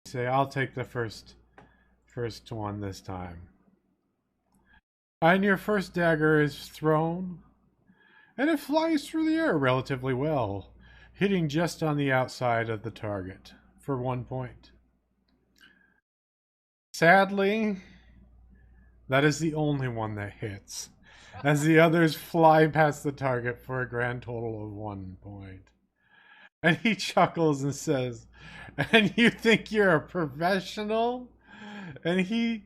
Say, I'll take the first one this time. And your first dagger is thrown, and it flies through the air relatively well, hitting just on the outside of the target for 1 point. Sadly, that is the only one that hits, as the others fly past the target for a grand total of 1 point. And he chuckles and says, "And you think you're a professional?" And he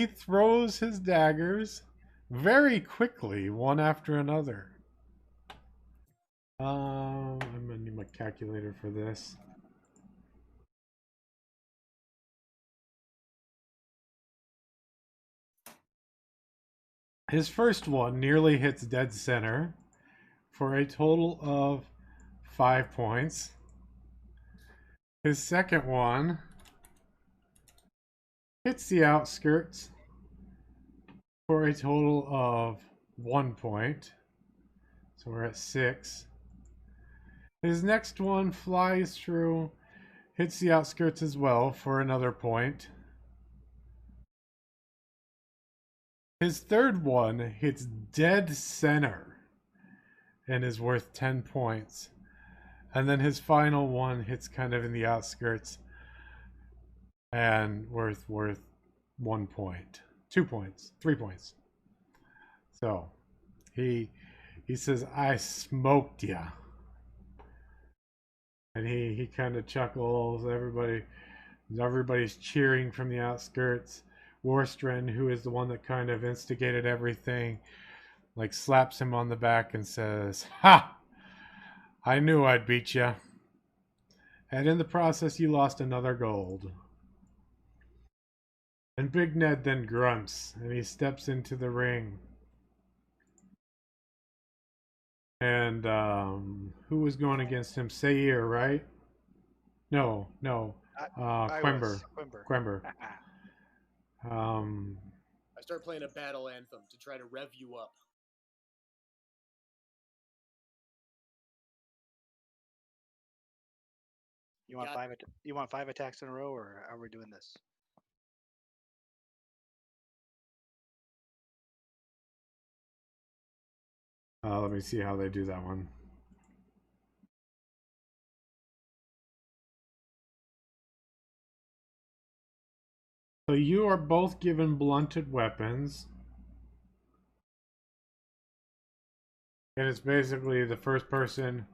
throws his daggers very quickly, one after another. I'm gonna need my calculator for this. His first one nearly hits dead center for a total of 5 points. His second one hits the outskirts for a total of 1 point. So we're at 6. His next one flies through, hits the outskirts as well for another point. His third one hits dead center and is worth 10 points. And then his final one hits kind of in the outskirts and worth 1 point, 2 points, 3 points. So he says, "I smoked ya." And he kind of chuckles. Everybody's cheering from the outskirts. Warstrand, who is the one that kind of instigated everything, like slaps him on the back and says, "Ha! I knew I'd beat ya." And in the process, you lost another gold. And Big Ned then grunts and he steps into the ring. And who was going against him? Sayer, right? No. Quember. Quimber. Quember. I start playing a battle anthem to try to rev you up. You want Got- you want 5 attacks in a row, or are we doing this? Let me see how they do that one. So you are both given blunted weapons. And it's basically the first person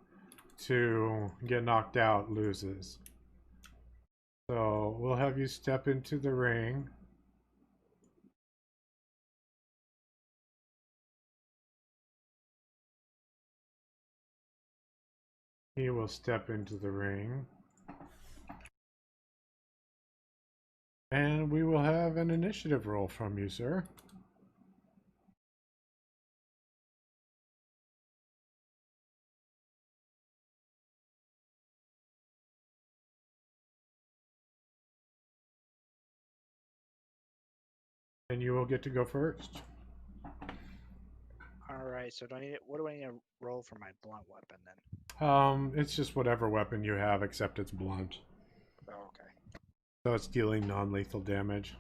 to get knocked out loses. So we'll have you step into the ring. He will step into the ring. And we will have an initiative roll from you, sir. And you will get to go first. All right. So what do I need to roll for my blunt weapon then? It's just whatever weapon you have, except it's blunt. Oh, okay. So it's dealing non-lethal damage.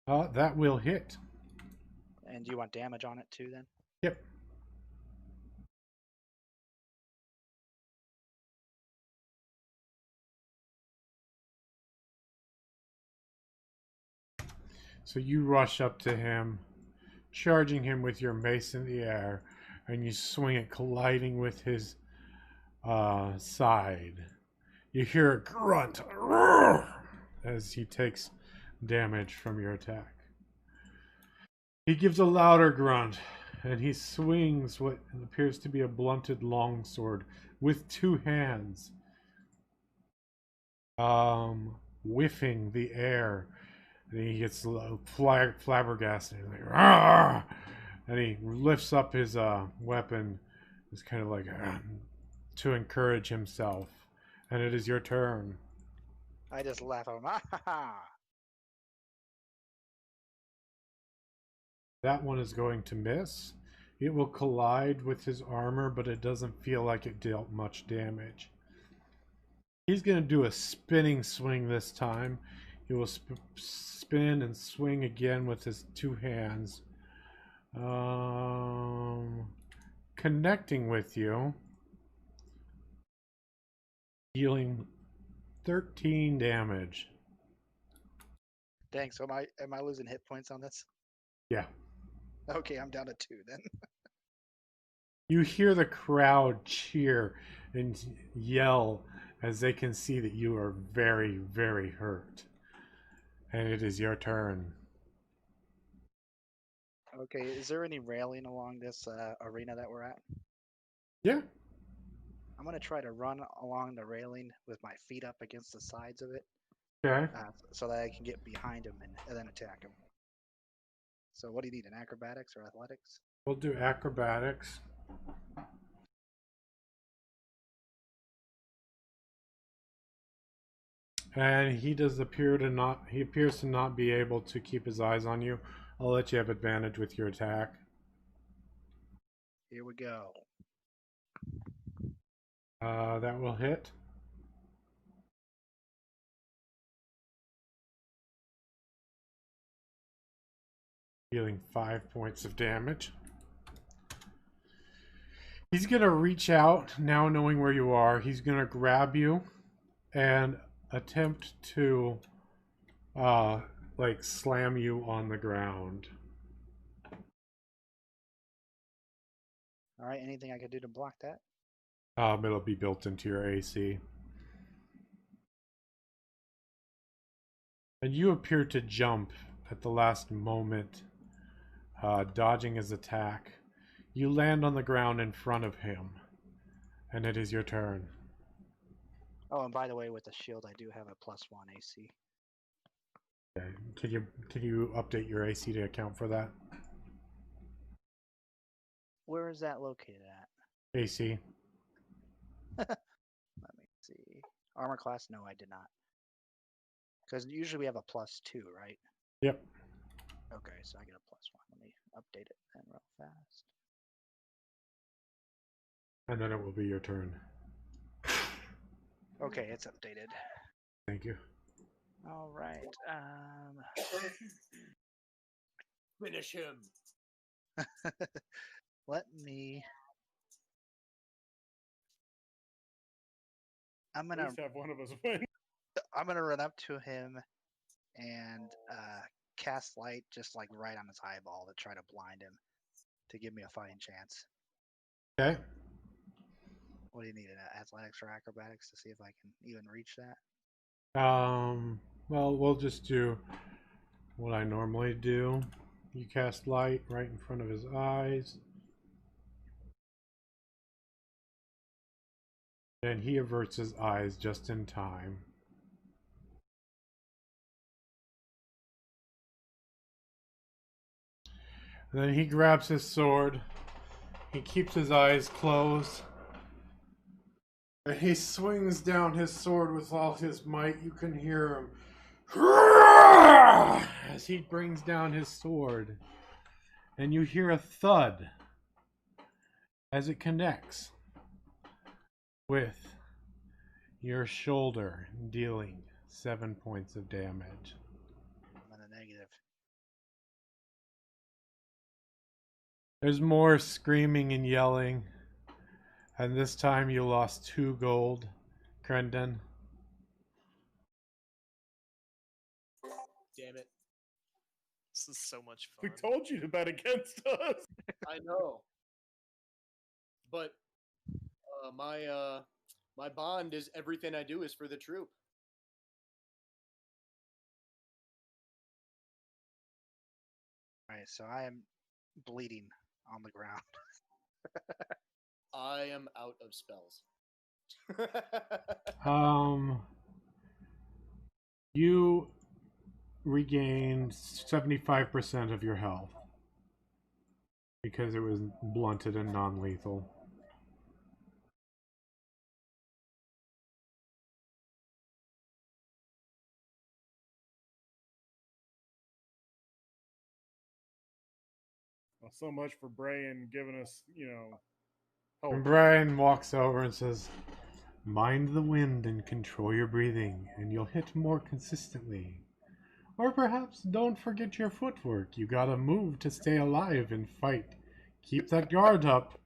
That will hit. And do you want damage on it too then? Yep. So you rush up to him, charging him with your mace in the air, and you swing it colliding with his side. You hear a grunt as he takes damage from your attack. He gives a louder grunt, and he swings what appears to be a blunted longsword with 2 hands, whiffing the air. And he gets flabbergasted. And he lifts up his weapon. It's kind of like to encourage himself. And it is your turn. I just laugh at him. Ah, ha, ha. That one is going to miss. It will collide with his armor, but it doesn't feel like it dealt much damage. He's going to do a spinning swing this time. He will spin and swing again with his two hands. Connecting with you. Dealing 13 damage. Dang, so am I losing hit points on this? Yeah. Okay, I'm down to 2 then. You hear the crowd cheer and yell as they can see that you are very, very hurt. And it is your turn. Okay, is there any railing along this arena that we're at? Yeah. I'm gonna try to run along the railing with my feet up against the sides of it, Okay. so that I can get behind him and then attack him. So what do you need, an acrobatics or athletics? We'll do acrobatics. And he appears to not be able to keep his eyes on you. I'll let you have advantage with your attack. Here we go. That will hit. Dealing 5 points of damage. He's going to reach out, now knowing where you are. He's going to grab you and attempt to like slam you on the ground. All right, anything I could do to block that? It'll be built into your AC. And you appear to jump at the last moment, dodging his attack. You land on the ground in front of him, and it is your turn. Oh, and by the way, with the shield, I do have a +1 AC. Okay. Can you update your AC to account for that? Where is that located at? AC. Let me see. Armor class? No, I did not. Because usually we have a +2, right? Yep. Okay, so I get a +1. Let me update it then real fast. And then it will be your turn. Okay, it's updated. Thank you. All right. Finish him. Let me. I'm At gonna. least have one of us win. I'm gonna run up to him and cast light just like right on his eyeball to try to blind him to give me a fighting chance. Okay. What do you need? Athletics or acrobatics to see if I can even reach that? Well, we'll just do what I normally do. You cast light right in front of his eyes. And he averts his eyes just in time. And then he grabs his sword. He keeps his eyes closed. And he swings down his sword with all his might. You can hear him as he brings down his sword. And you hear a thud as it connects with your shoulder, dealing 7 points of damage. I'm in the negative. There's more screaming and yelling. And this time you lost 2 gold, Crendon. Damn it. This is so much We fun. told you to bet against us. I know. But my bond is everything I do is for the troop. All right, so I am bleeding on the ground. I am out of spells. You regained 75% of your health because it was blunted and non-lethal. Well, so much for Brian giving us, help. And Brian walks over and says, "Mind the wind and control your breathing, and you'll hit more consistently. Or perhaps don't forget your footwork. You gotta move to stay alive and fight. Keep that guard up."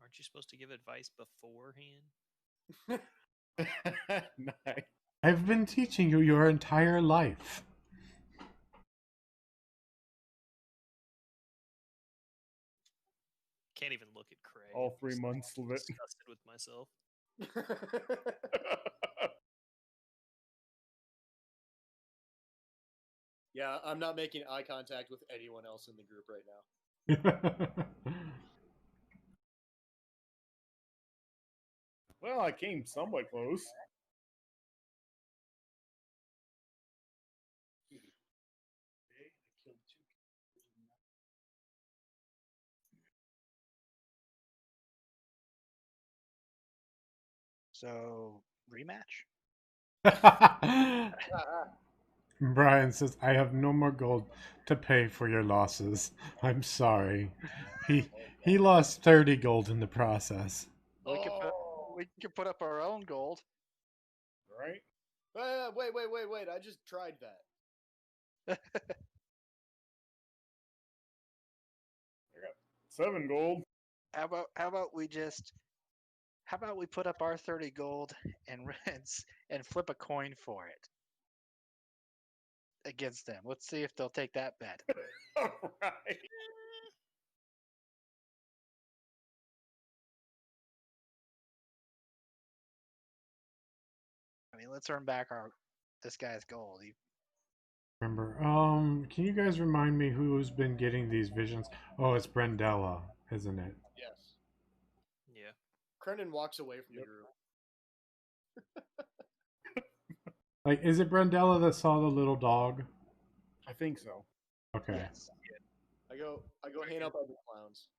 Aren't you supposed to give advice beforehand? Nice. I've been teaching you your entire life. Can't even look at Craig. All I'm 3 just months of it. disgusted with myself. Yeah, I'm not making eye contact with anyone else in the group right now. Well, I came somewhat close. So rematch. Brian says, "I have no more gold to pay for your losses. I'm sorry." He lost 30 gold in the process. We could put Oh. we could put up our own gold. Right? Wait. I just tried that. I got 7 gold. How about we put up our 30 gold and and flip a coin for it against them. Let's see if they'll take that bet. All right. I mean, let's earn back this guy's gold. Remember, can you guys remind me who's been getting these visions? Oh, it's Brendella, isn't it? Yes. Yeah. Brendan walks away from the group. Like, is it Brendella that saw the little dog? I think so. Okay. Yes. I go hang out by the clowns.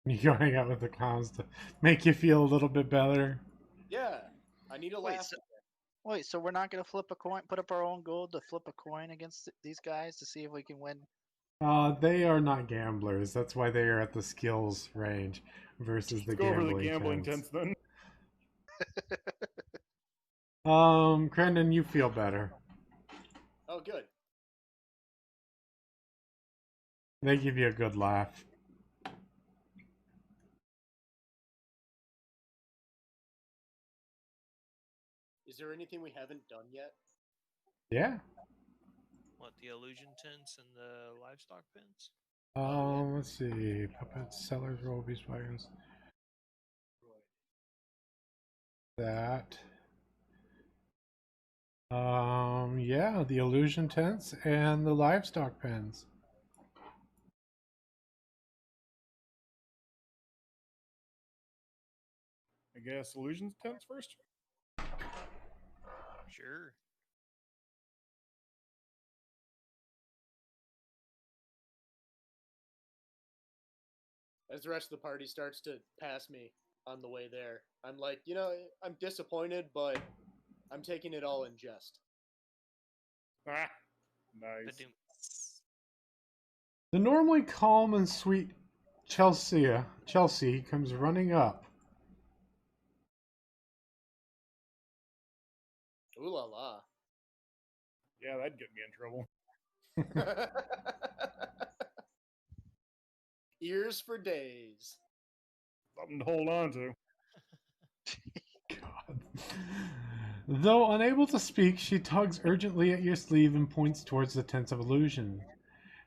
You go hang out with the clowns to make you feel a little bit better. Yeah. I need a Wait, laugh. so we're not gonna flip a coin, put up our own gold to flip a coin against these guys to see if we can win. They are not gamblers. That's why they are at the skills range versus the Let's go over the gambling gambling tents. tents then. Crandon, you feel better. Oh, good. They give you a good laugh. Is there anything we haven't done yet? Yeah. What, the illusion tents and the livestock pens? Let's see. Puppets, sellers, robies, wagons. That. Yeah, the illusion tents and the livestock pens. I guess illusions tents first. Sure. As the rest of the party starts to pass me on the way there, I'm like, I'm disappointed, but I'm taking it all in jest. Ah, nice. Ba-doom. The normally calm and sweet Chelsea comes running up. Ooh la la. Yeah, that'd get me in trouble. Ears for days. Something to hold on to. God. Though unable to speak, she tugs urgently at your sleeve and points towards the tents of illusion.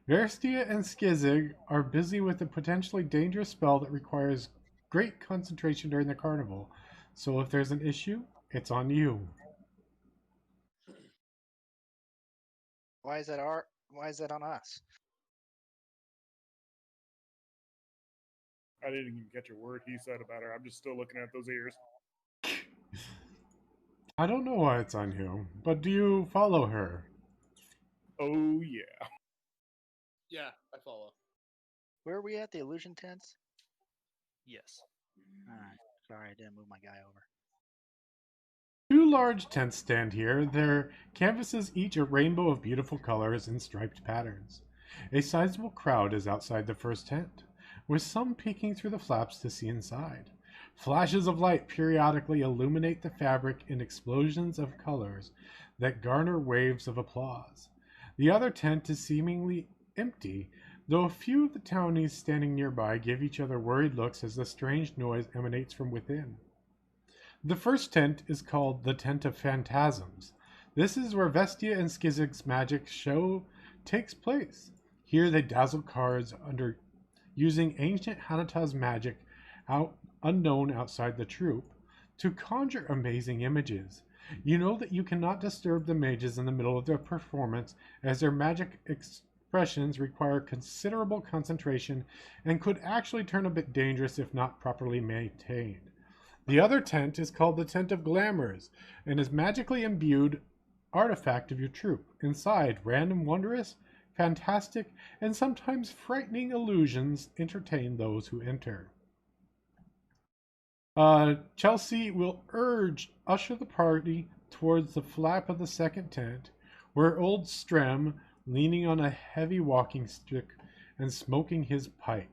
Verstia and Skizig are busy with a potentially dangerous spell that requires great concentration during the carnival. So if there's an issue, it's on you. Why is that on us? I didn't even catch a word he said about her. I'm just still looking at those ears. I don't know why it's on you, but do you follow her? Oh, yeah. Yeah, I follow. Where are we at? The illusion tents? Yes. Alright. Sorry, I didn't move my guy over. Two large tents stand here, their canvases each a rainbow of beautiful colors and striped patterns. A sizable crowd is outside the first tent, with some peeking through the flaps to see inside. Flashes of light periodically illuminate the fabric in explosions of colors that garner waves of applause. The other tent is seemingly empty, though a few of the townies standing nearby give each other worried looks as the strange noise emanates from within. The first tent is called the Tent of Phantasms. This is where Vestia and Skizig's magic show takes place. Here they dazzle cards under using ancient Hanata's magic unknown outside the troop to conjure amazing images. You know that you cannot disturb the mages in the middle of their performance, as their magic expressions require considerable concentration and could actually turn a bit dangerous if not properly maintained. The other tent is called the Tent of Glamours and is magically imbued artifact of your troop. Inside, random, wondrous, fantastic, and sometimes frightening illusions entertain those who enter. Chelsea will usher the party towards the flap of the second tent, where old Strem, leaning on a heavy walking stick and smoking his pipe.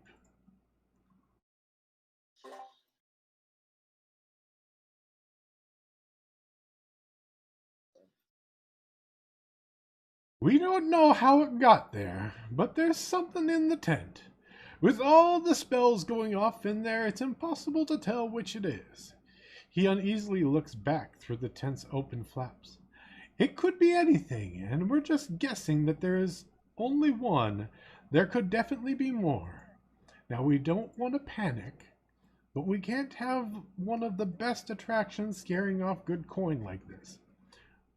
We don't know how it got there, but there's something in the tent. With all the spells going off in there, it's impossible to tell which it is. He uneasily looks back through the tent's open flaps. It could be anything, and we're just guessing that there is only one. There could definitely be more. Now, we don't want to panic, but we can't have one of the best attractions scaring off good coin like this.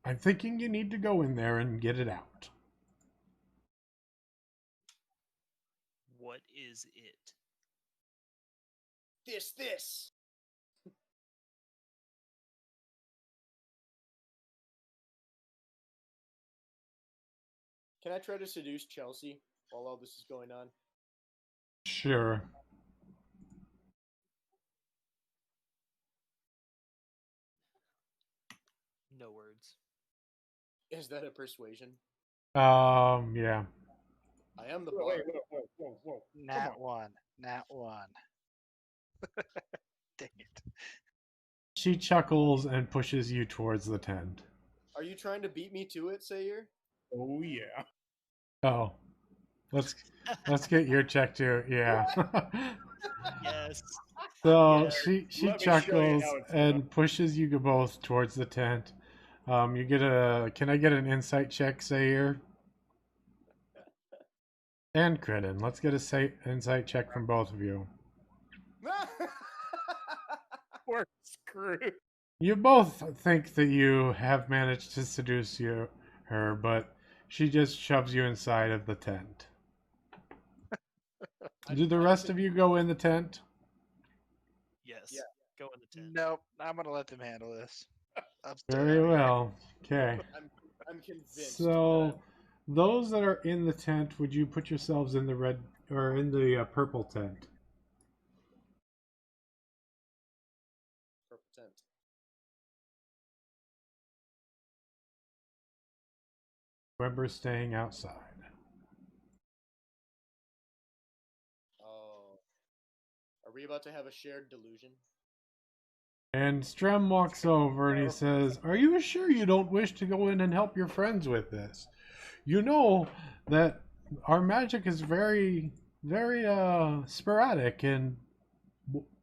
I'm thinking you need to go in there and get it out. What is it? This. Can I try to seduce Chelsea while all this is going on? Sure. No words. Is that a persuasion? Yeah. I am the Whoa, bard. whoa. Nat one. Dang it. She chuckles and pushes you towards the tent. Are you trying to beat me to it, Sayer? Oh yeah. Oh. Let's get your check too. Yeah. Yes. So Yes. she Let me show you chuckles how it's and pushes you both towards the tent. You get can I get an insight check, Sayer? And Credin. Let's get a insight check from both of you. We're screwed. You both think that you have managed to seduce her, but she just shoves you inside of the tent. Do the rest of you go in the tent? Yes. Yeah. Go in the tent. Nope, I'm gonna let them handle this. I'm staying Very out here. well. Okay. I'm convinced. So, those that are in the tent, would you put yourselves in the red or in the purple tent? Purple tent. Remember staying outside. Oh. Are we about to have a shared delusion? And Strem walks over and he says, "Are you sure you don't wish to go in and help your friends with this? You know that our magic is very, very sporadic, and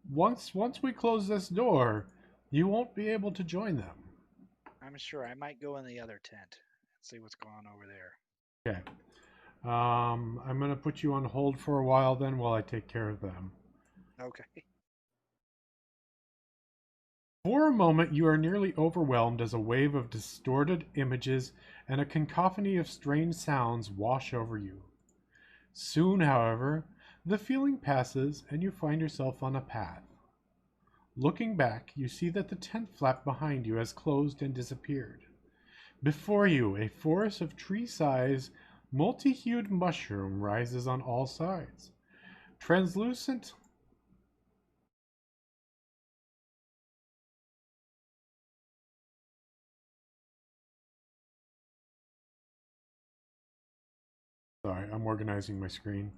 once we close this door, you won't be able to join them." I'm sure I might go in the other tent and see what's going on over there. Okay. I'm gonna put you on hold for a while then while I take care of them. Okay. For a moment, you are nearly overwhelmed as a wave of distorted images and a cacophony of strange sounds wash over you. Soon, however, the feeling passes and you find yourself on a path. Looking back, you see that the tent flap behind you has closed and disappeared. Before you, a forest of tree-size, multi-hued mushroom rises on all sides. Translucent sorry, I'm organizing my screen.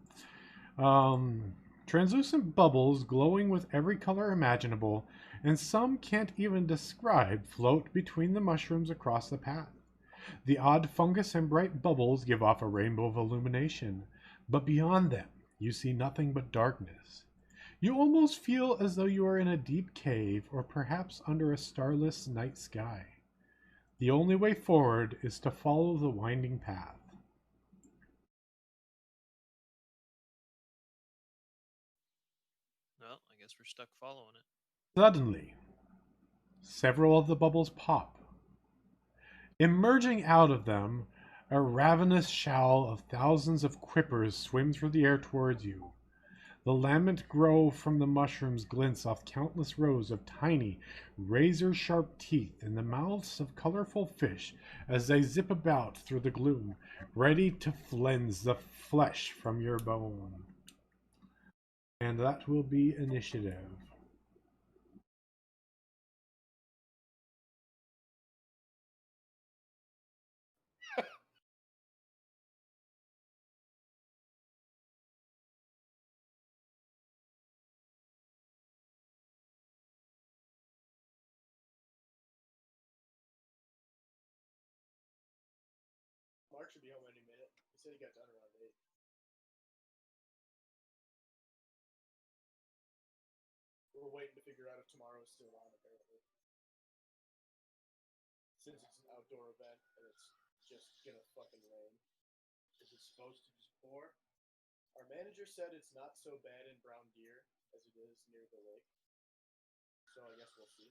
Translucent bubbles glowing with every color imaginable, and some can't even describe, float between the mushrooms across the path. The odd fungus and bright bubbles give off a rainbow of illumination, but beyond them, you see nothing but darkness. You almost feel as though you are in a deep cave or perhaps under a starless night sky. The only way forward is to follow the winding path. Well, I guess we're stuck following it. Suddenly, several of the bubbles pop. Emerging out of them, a ravenous shoal of thousands of quippers swim through the air towards you. The lament glow from the mushrooms glints off countless rows of tiny, razor-sharp teeth in the mouths of colorful fish as they zip about through the gloom, ready to cleanse the flesh from your bone. And that will be initiative. Mark should be home any minute. He said he got done around 8. We're waiting to figure out if tomorrow is still on, apparently. Since it's an outdoor event and it's just gonna fucking rain. Is it supposed to just pour? Our manager said it's not so bad in Brown Deer as it is near the lake. So I guess we'll see.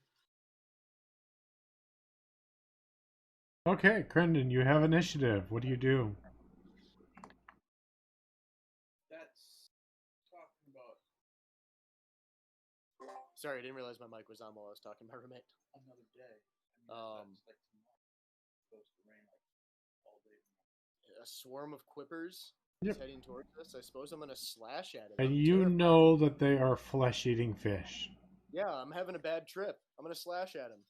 Okay, Crendon, you have initiative. What do you do? That's talking about. Sorry, I didn't realize my mic was on while I was talking to my roommate. Another day. Like supposed to rain like all day. A swarm of quippers is heading towards us. I suppose I'm gonna slash at it. And I'm you terrified. know that they are flesh-eating fish. Yeah, I'm having a bad trip. I'm gonna slash at him.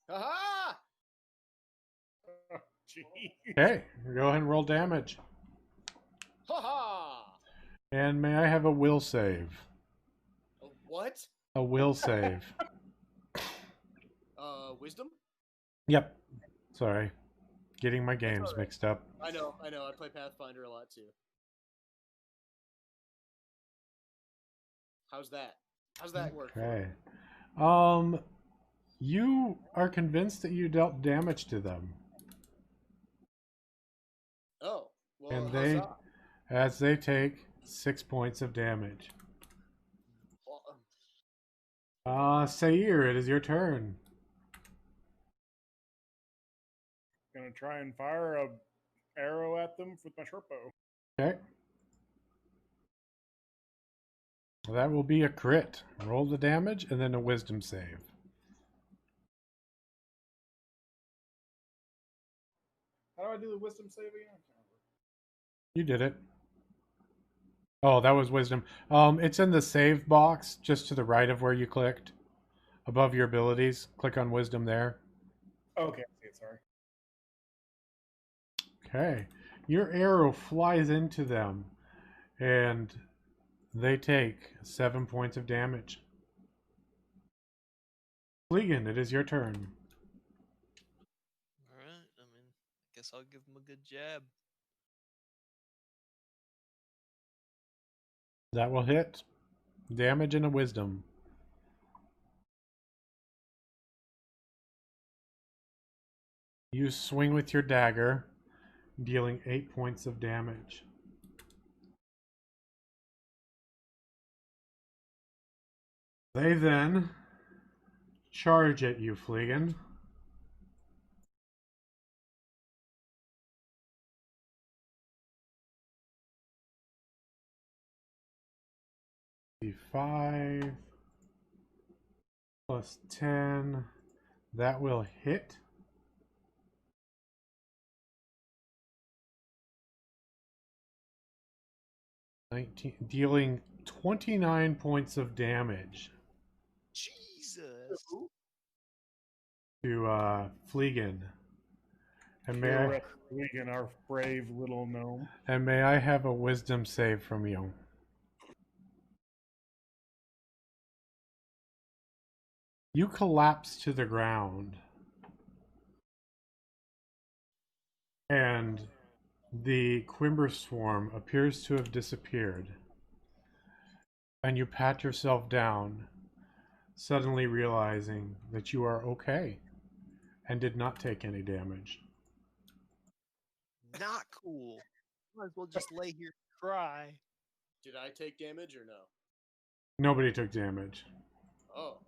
Ha-ha! Jeez. Okay, go ahead and roll damage. Ha-ha! And may I have a will save? What? A will save. Wisdom? Yep. Sorry. Getting my games mixed up. I know. I play Pathfinder a lot too. How's that? How's that work? Okay. You are convinced that you dealt damage to them. Oh, well, And how's that? as they take 6 points of damage. Sair, it is your turn. Gonna try and fire a arrow at them with my short bow. Okay. That will be a crit. Roll the damage and then a wisdom save. How do I do the wisdom save again? You did it. Oh, that was wisdom. It's in the save box just to the right of where you clicked. Above your abilities. Click on wisdom there. Okay, I see it, sorry. Okay. Your arrow flies into them and they take 7 points of damage. Fleegan, it is your turn. Alright, I mean, I guess I'll give him a good jab. That will hit. Damage and a wisdom. You swing with your dagger, dealing 8 points of damage. They then charge at you, Fleegan. D5 plus 10. That will hit. Dealing 29 points of damage. Jesus! To Fleegan. And Pure Red Vegan, our brave little gnome. may I have a wisdom save from you? You collapse to the ground. And the Quimber swarm appears to have disappeared. And you pat yourself down, suddenly realizing that you are okay and did not take any damage. Not cool. Might as well just lay here and cry. Did I take damage or no? Nobody took damage. Oh.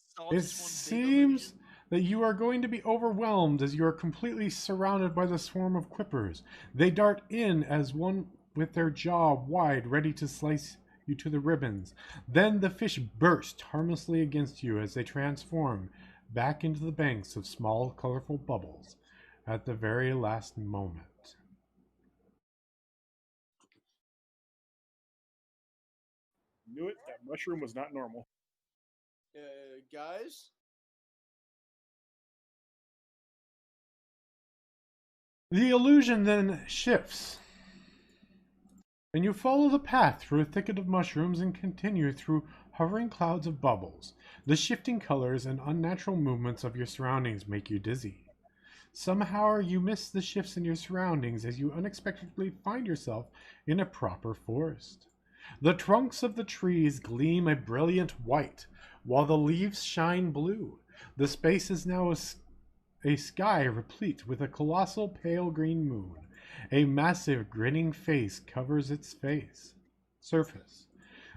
It's all It just one big seems illusion. that you are going to be overwhelmed as you are completely surrounded by the swarm of quippers. They dart in as one with their jaw wide, ready to slice you to the ribbons. Then the fish burst harmlessly against you as they transform back into the banks of small, colorful bubbles at the very last moment. Knew it. That mushroom was not normal. Guys? The illusion then shifts, and you follow the path through a thicket of mushrooms and continue through hovering clouds of bubbles. The shifting colors and unnatural movements of your surroundings make you dizzy. Somehow you miss the shifts in your surroundings as you unexpectedly find yourself in a proper forest. The trunks of the trees gleam a brilliant white, while the leaves shine blue. The space is now a sky replete with a colossal pale green moon. A massive grinning face covers its surface.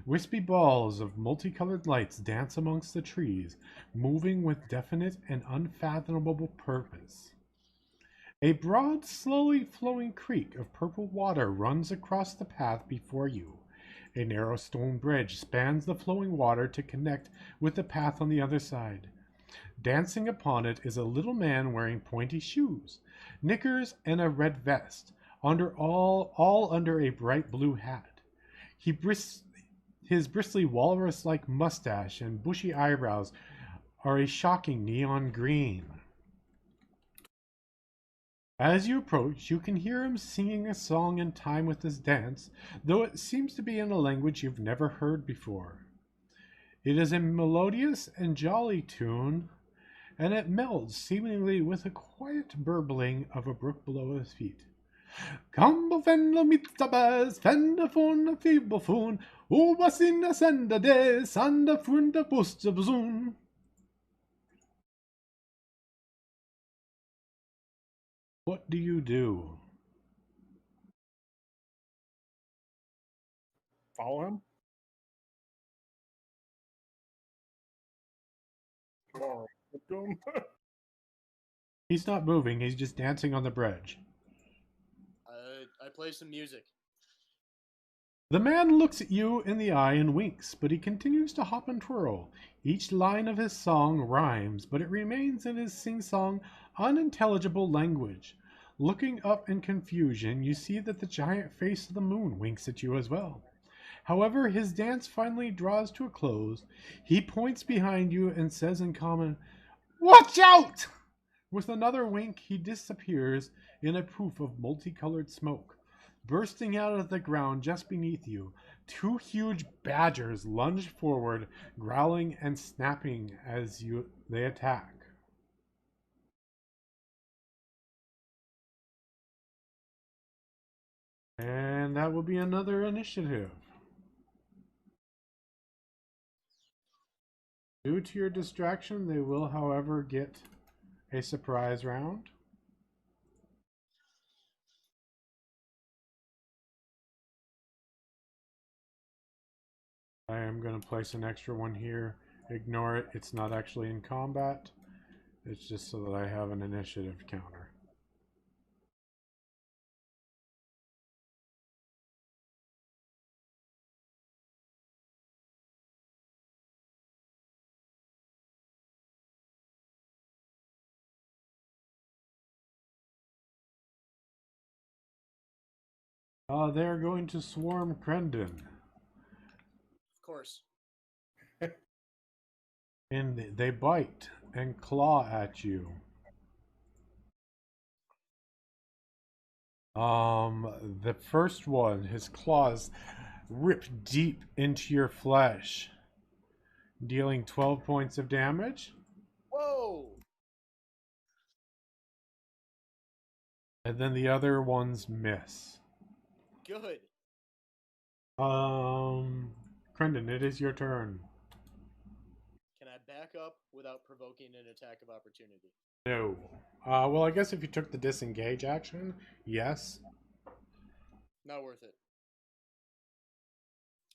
Wispy balls of multicolored lights dance amongst the trees, moving with definite and unfathomable purpose. A broad, slowly flowing creek of purple water runs across the path before you. A narrow stone bridge spans the flowing water to connect with the path on the other side. Dancing upon it is a little man wearing pointy shoes, knickers, and a red vest, all under a bright blue hat. His bristly walrus-like mustache and bushy eyebrows are a shocking neon green. As you approach, you can hear him singing a song in time with his dance, though it seems to be in a language you've never heard before. It is a melodious and jolly tune, and it melds seemingly with a quiet burbling of a brook below his feet. Kambo fenlo mitzabas, fenda fun feeble fun, ubasina senda de, sanda funda bustabzun. What do you do? Follow him? Or look to him? He's not moving, he's just dancing on the bridge. I play some music. The man looks at you in the eye and winks, but he continues to hop and twirl. Each line of his song rhymes, but it remains in his sing-song, unintelligible language. Looking up in confusion, you see that the giant face of the moon winks at you as well. However, his dance finally draws to a close. He points behind you and says in common, "Watch out!" With another wink, he disappears in a poof of multicolored smoke. Bursting out of the ground just beneath you, two huge badgers lunge forward, growling and snapping as they attack. And that will be another initiative. Due to your distraction, they will, however, get a surprise round. I am going to place an extra one here. Ignore it. It's not actually in combat. It's just so that I have an initiative counter. They're going to swarm Crendon. Of course. And they bite and claw at you. The first one, his claws rip deep into your flesh, dealing 12 points of damage. Whoa! And then the other ones miss. Good. Crendon, it is your turn. Can I back up without provoking an attack of opportunity? No. Well, I guess if you took the disengage action, yes. Not worth it.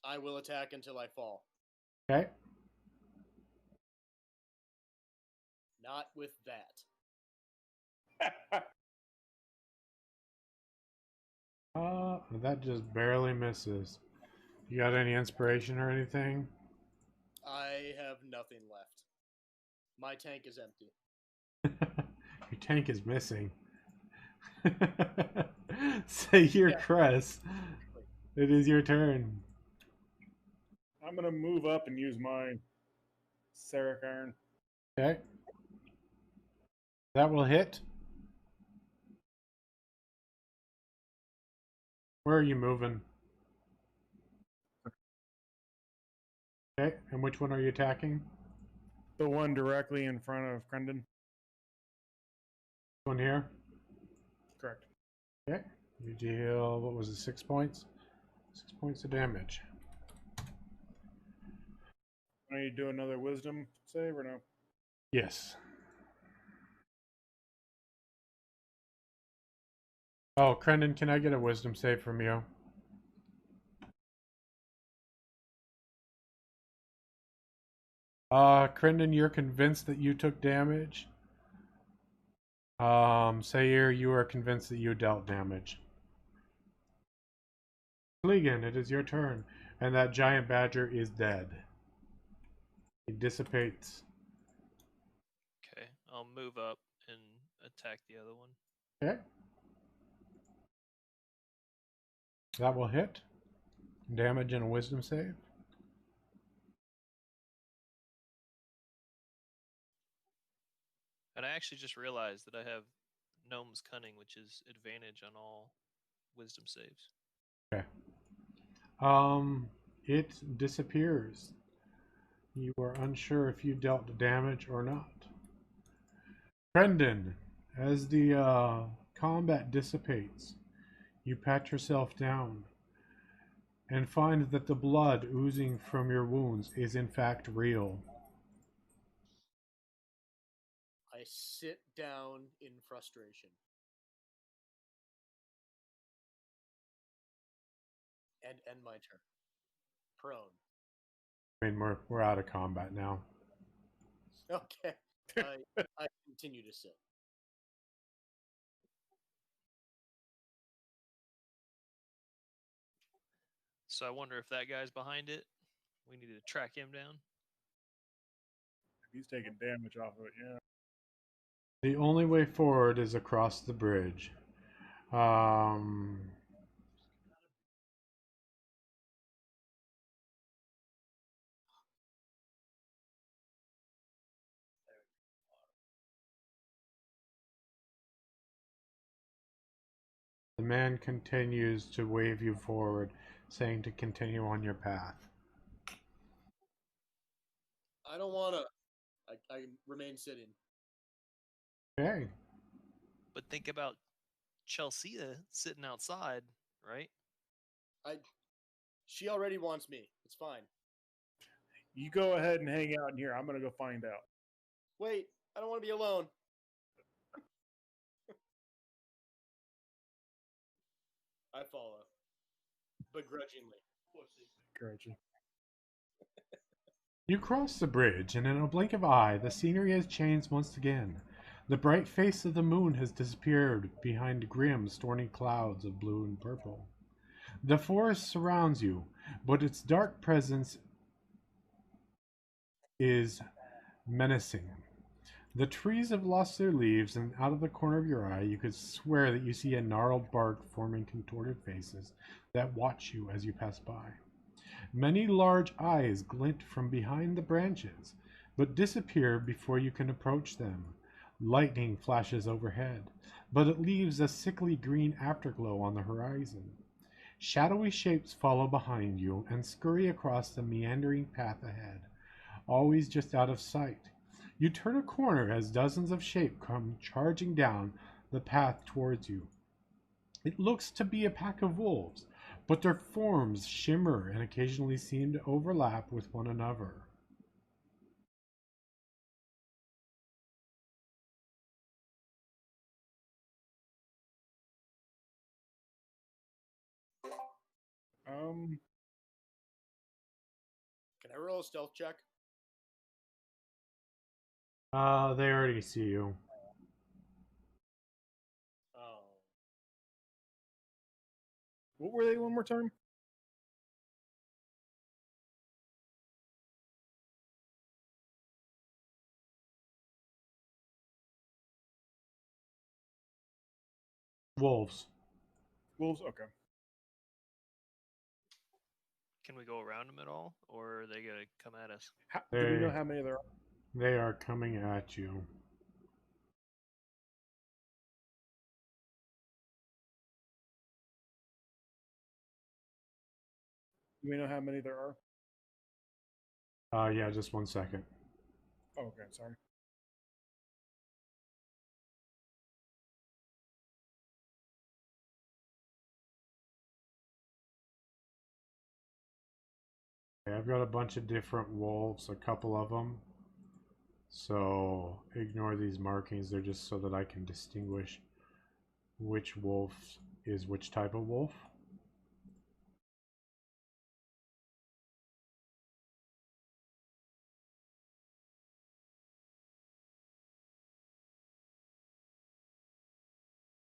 I will attack until I fall. Okay. Not with that. That just barely misses. You got any inspiration or anything? I have nothing left. My tank is empty. Your tank is missing. Say your Yeah. crest. It is your turn. I'm gonna move up and use my Seraph Iron. Okay. That will hit. Where are you moving? Okay, and which one are you attacking? The one directly in front of Crendon. One here. Correct. Okay. You deal, what was it, 6 points? 6 points of damage. I need to do another wisdom save or no? Yes. Oh, Crendon, can I get a wisdom save from you? Crendon, you're convinced that you took damage? Sayer, you are convinced that you dealt damage. Clegan, it is your turn. And that giant badger is dead. He dissipates. Okay, I'll move up and attack the other one. Okay. That will hit. Damage and a wisdom save. And I actually just realized that I have Gnome's Cunning, which is advantage on all wisdom saves. Okay. It disappears. You are unsure if you dealt damage or not. Crendon, as the combat dissipates, you pat yourself down and find that the blood oozing from your wounds is in fact real. I sit down in frustration. And end my turn. Prone. I mean, we're out of combat now. Okay. I continue to sit. So I wonder if that guy's behind it. We need to track him down. He's taking damage off of it, yeah. The only way forward is across the bridge. The man continues to wave you forward, saying to continue on your path. I don't want to. I remain sitting. Okay. But think about Chelsea sitting outside, right? She already wants me. It's fine. You go ahead and hang out in here. I'm gonna go find out. Wait, I don't want to be alone. I follow. Begrudgingly. Encouraging. You cross the bridge, and in a blink of eye, the scenery has changed once again. The bright face of the moon has disappeared behind grim, stormy clouds of blue and purple. The forest surrounds you, but its dark presence is menacing. The trees have lost their leaves, and out of the corner of your eye, you could swear that you see a gnarled bark forming contorted faces that watch you as you pass by. Many large eyes glint from behind the branches, but disappear before you can approach them. Lightning flashes overhead, but it leaves a sickly green afterglow on the horizon. Shadowy shapes follow behind you and scurry across the meandering path ahead, always just out of sight. You turn a corner as dozens of shapes come charging down the path towards you. It looks to be a pack of wolves, but their forms shimmer and occasionally seem to overlap with one another. Can I roll a stealth check? They already see you. Oh. What were they one more time? Wolves. Wolves? Okay. Can we go around them at all, or are they gonna come at us? Do we know how many there are? They are coming at you. Do we know how many there are? Yeah, just 1 second. Oh, okay, sorry. Okay, I've got a bunch of different wolves, a couple of them. So ignore these markings. They're just so that I can distinguish which wolf is which type of wolf.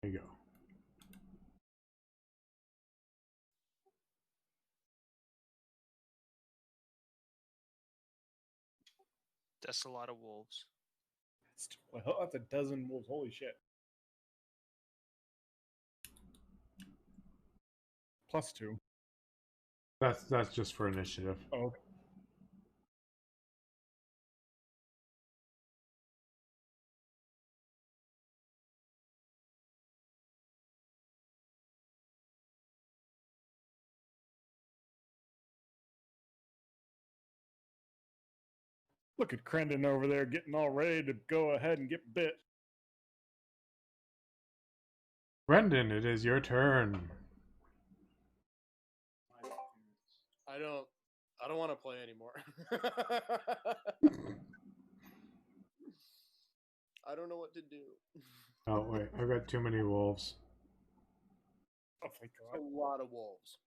There you go. That's a lot of wolves. Well, that's a dozen wolves. Holy shit. +2. That's just for initiative. Oh, okay. Look at Crendon over there getting all ready to go ahead and get bit. Brendan, it is your turn. I don't want to play anymore. I don't know what to do. Oh wait, I've got too many wolves. Oh, thank A God. lot of wolves.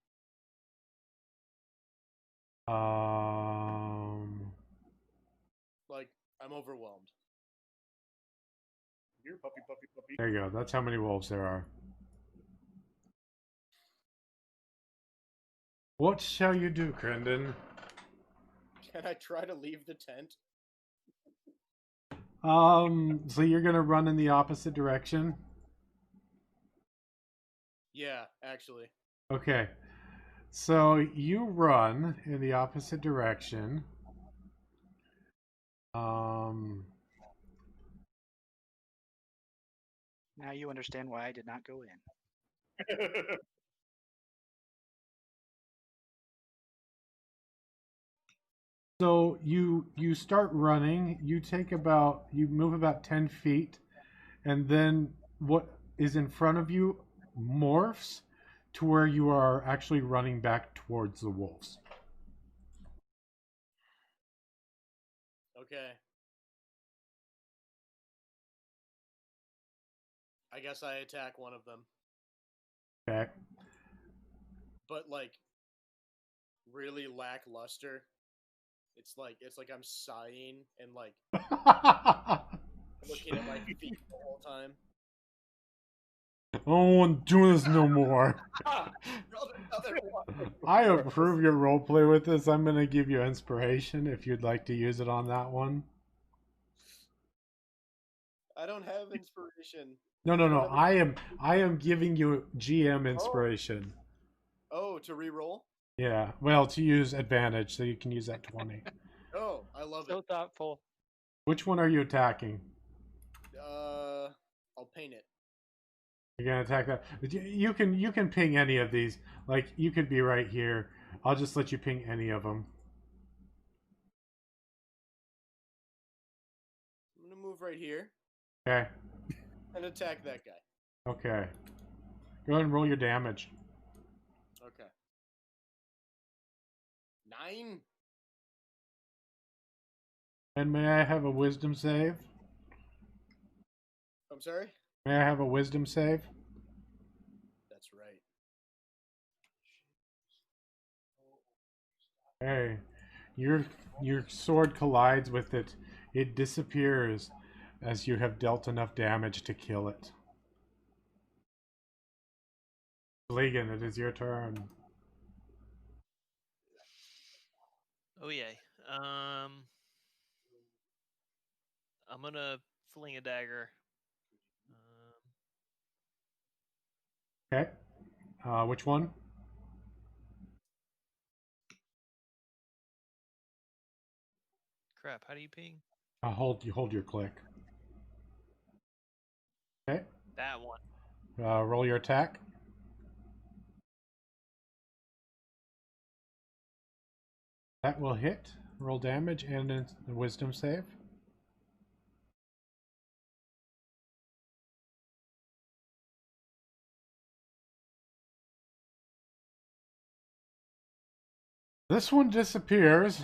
Like, I'm overwhelmed. Here, puppy, puppy, puppy. There you go. That's how many wolves there are. What shall you do, Crendon? Can I try to leave the tent? So you're gonna run in the opposite direction? Yeah, actually. Okay. So you run in the opposite direction. Now you understand why I did not go in. So you start running. You move about 10 feet, and then what is in front of you morphs to where you are actually running back towards the wolves. Okay. I guess I attack one of them. Okay. But like really lackluster. It's like I'm sighing and like looking at my feet the whole time. I don't want to do this no more. Another one. I approve your roleplay with this. I'm going to give you inspiration if you'd like to use it on that one. I don't have inspiration. No. I am giving you GM inspiration. Oh, to re-roll? Yeah. Well, to use advantage, so you can use that 20. Oh, I love So it. thoughtful. Which one are you attacking? I'll paint it. You're gonna attack that. But you can ping any of these. Like you could be right here. I'll just let you ping any of them. I'm gonna move right here Okay. and attack that guy. Okay. Go ahead and roll your damage. Okay. 9. And may I have a wisdom save? I'm sorry. May I have a wisdom save? That's right. Hey, your sword collides with it. It disappears as you have dealt enough damage to kill it. Legan, it is your turn. Oh yay. I'm gonna fling a dagger. Okay. Which one? Crap. How do you ping? You hold your click. Okay. That one. Roll your attack. That will hit. Roll damage and a wisdom save. This one disappears.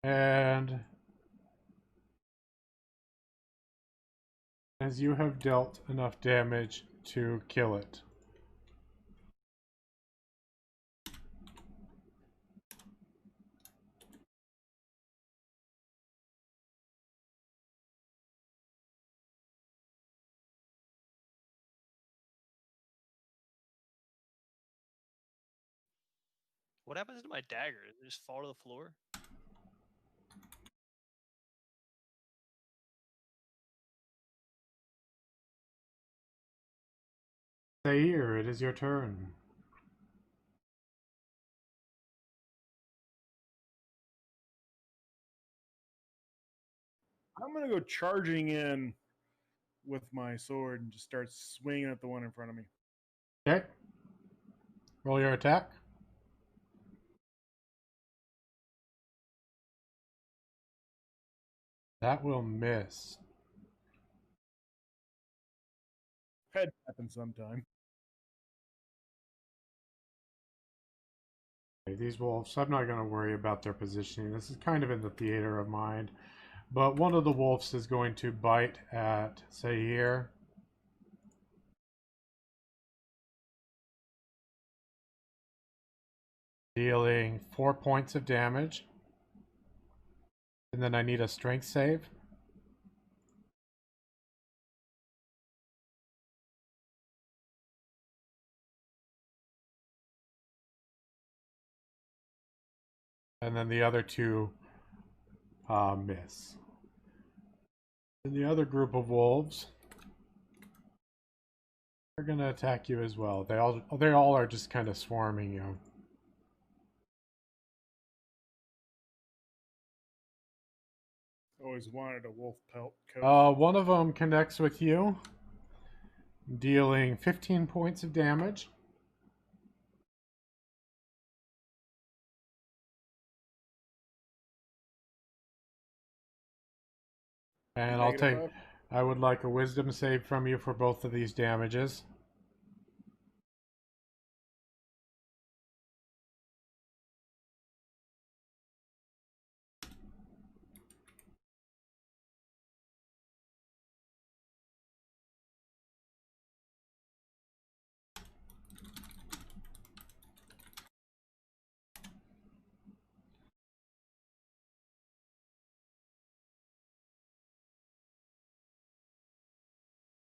And as you have dealt enough damage to kill it. What happens to my dagger? Does it just fall to the floor? Zaire, it is your turn. I'm gonna go charging in with my sword and just start swinging at the one in front of me. Okay. Roll your attack. That will miss. Head happens sometime. Okay, these wolves, I'm not going to worry about their positioning. This is kind of in the theater of mind. But one of the wolves is going to bite at Zaire. Dealing 4 points of damage. And then I need a strength save. And then the other two miss. And the other group of wolves are going to attack you as well. They all are just kind of swarming you. Always wanted a wolf pelt coat. One of them connects with you, dealing 15 points of damage. And I would like a wisdom save from you for both of these damages.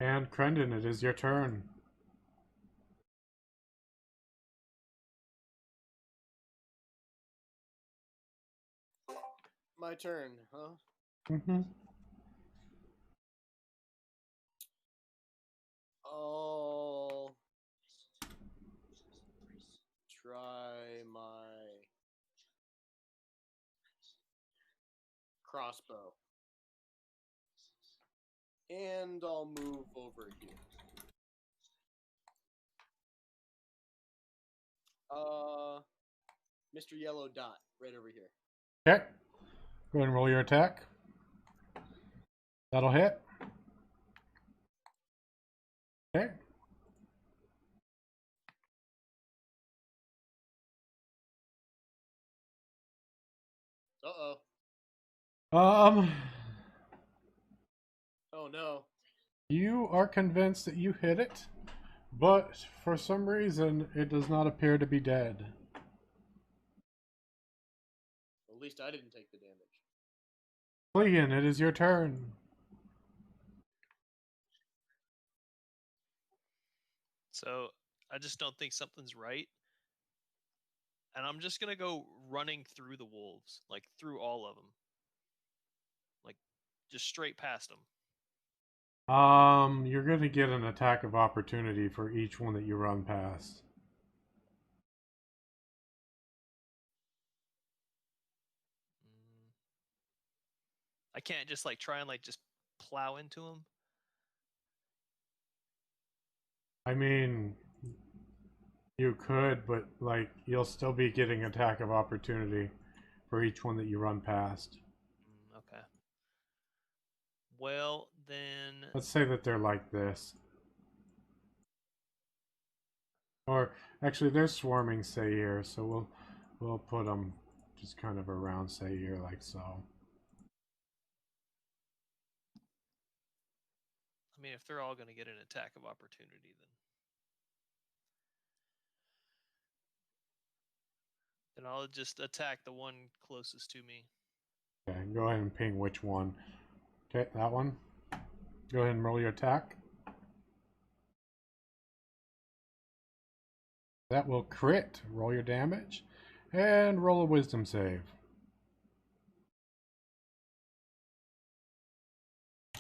And Crendon, it is your turn. My turn, huh? Mm-hmm. I'll try my crossbow. And I'll move over here. Mr. Yellow Dot, right over here. Okay. Go ahead and roll your attack. That'll hit. Okay. Uh-oh. Um, Oh, no. you are convinced that you hit it, but for some reason it does not appear to be dead. At least I didn't take the damage. Clean, it is your turn. So I just don't think something's right. And I'm just going to go running through the wolves, like through all of them. Like just straight past them. You're going to get an attack of opportunity for each one that you run past. I can't just like try and like just plow into them. I mean, you could, but like you'll still be getting attack of opportunity for each one that you run past. Okay. Well, then Let's say that they're like this. Or actually, they're swarming Sayir, so we'll put them just kind of around Sayir like so. I mean, if they're all going to get an attack of opportunity, then I'll just attack the one closest to me. Okay, go ahead and ping which one. Okay, that one. Go ahead and roll your attack. That will crit. Roll your damage. And roll a wisdom save.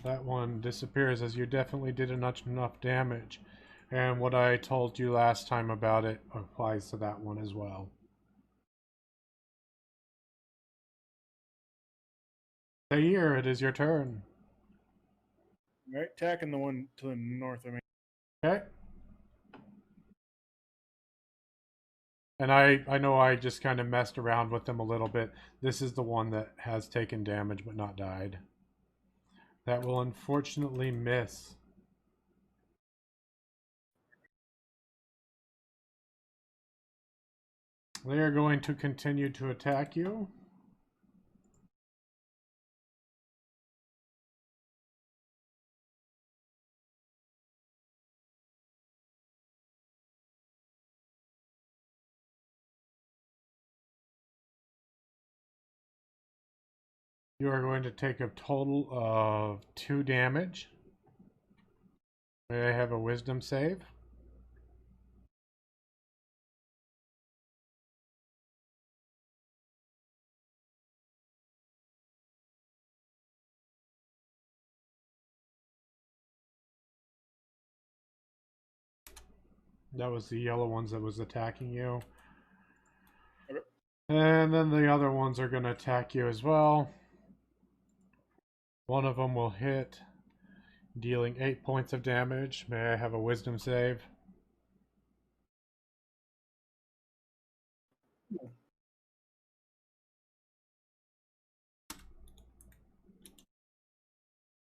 That one disappears as you definitely did enough damage. And what I told you last time about it applies to that one as well. Zaire, it is your turn. Right, attacking the one to the north of me. Okay. And I know I just kind of messed around with them a little bit. This is the one that has taken damage but not died. That will unfortunately miss. They are going to continue to attack you. You are going to take a total of 2 damage. May I have a wisdom save? That was the yellow ones that was attacking you. Okay. And then the other ones are going to attack you as well. One of them will hit, dealing 8 points of damage. May I have a wisdom save?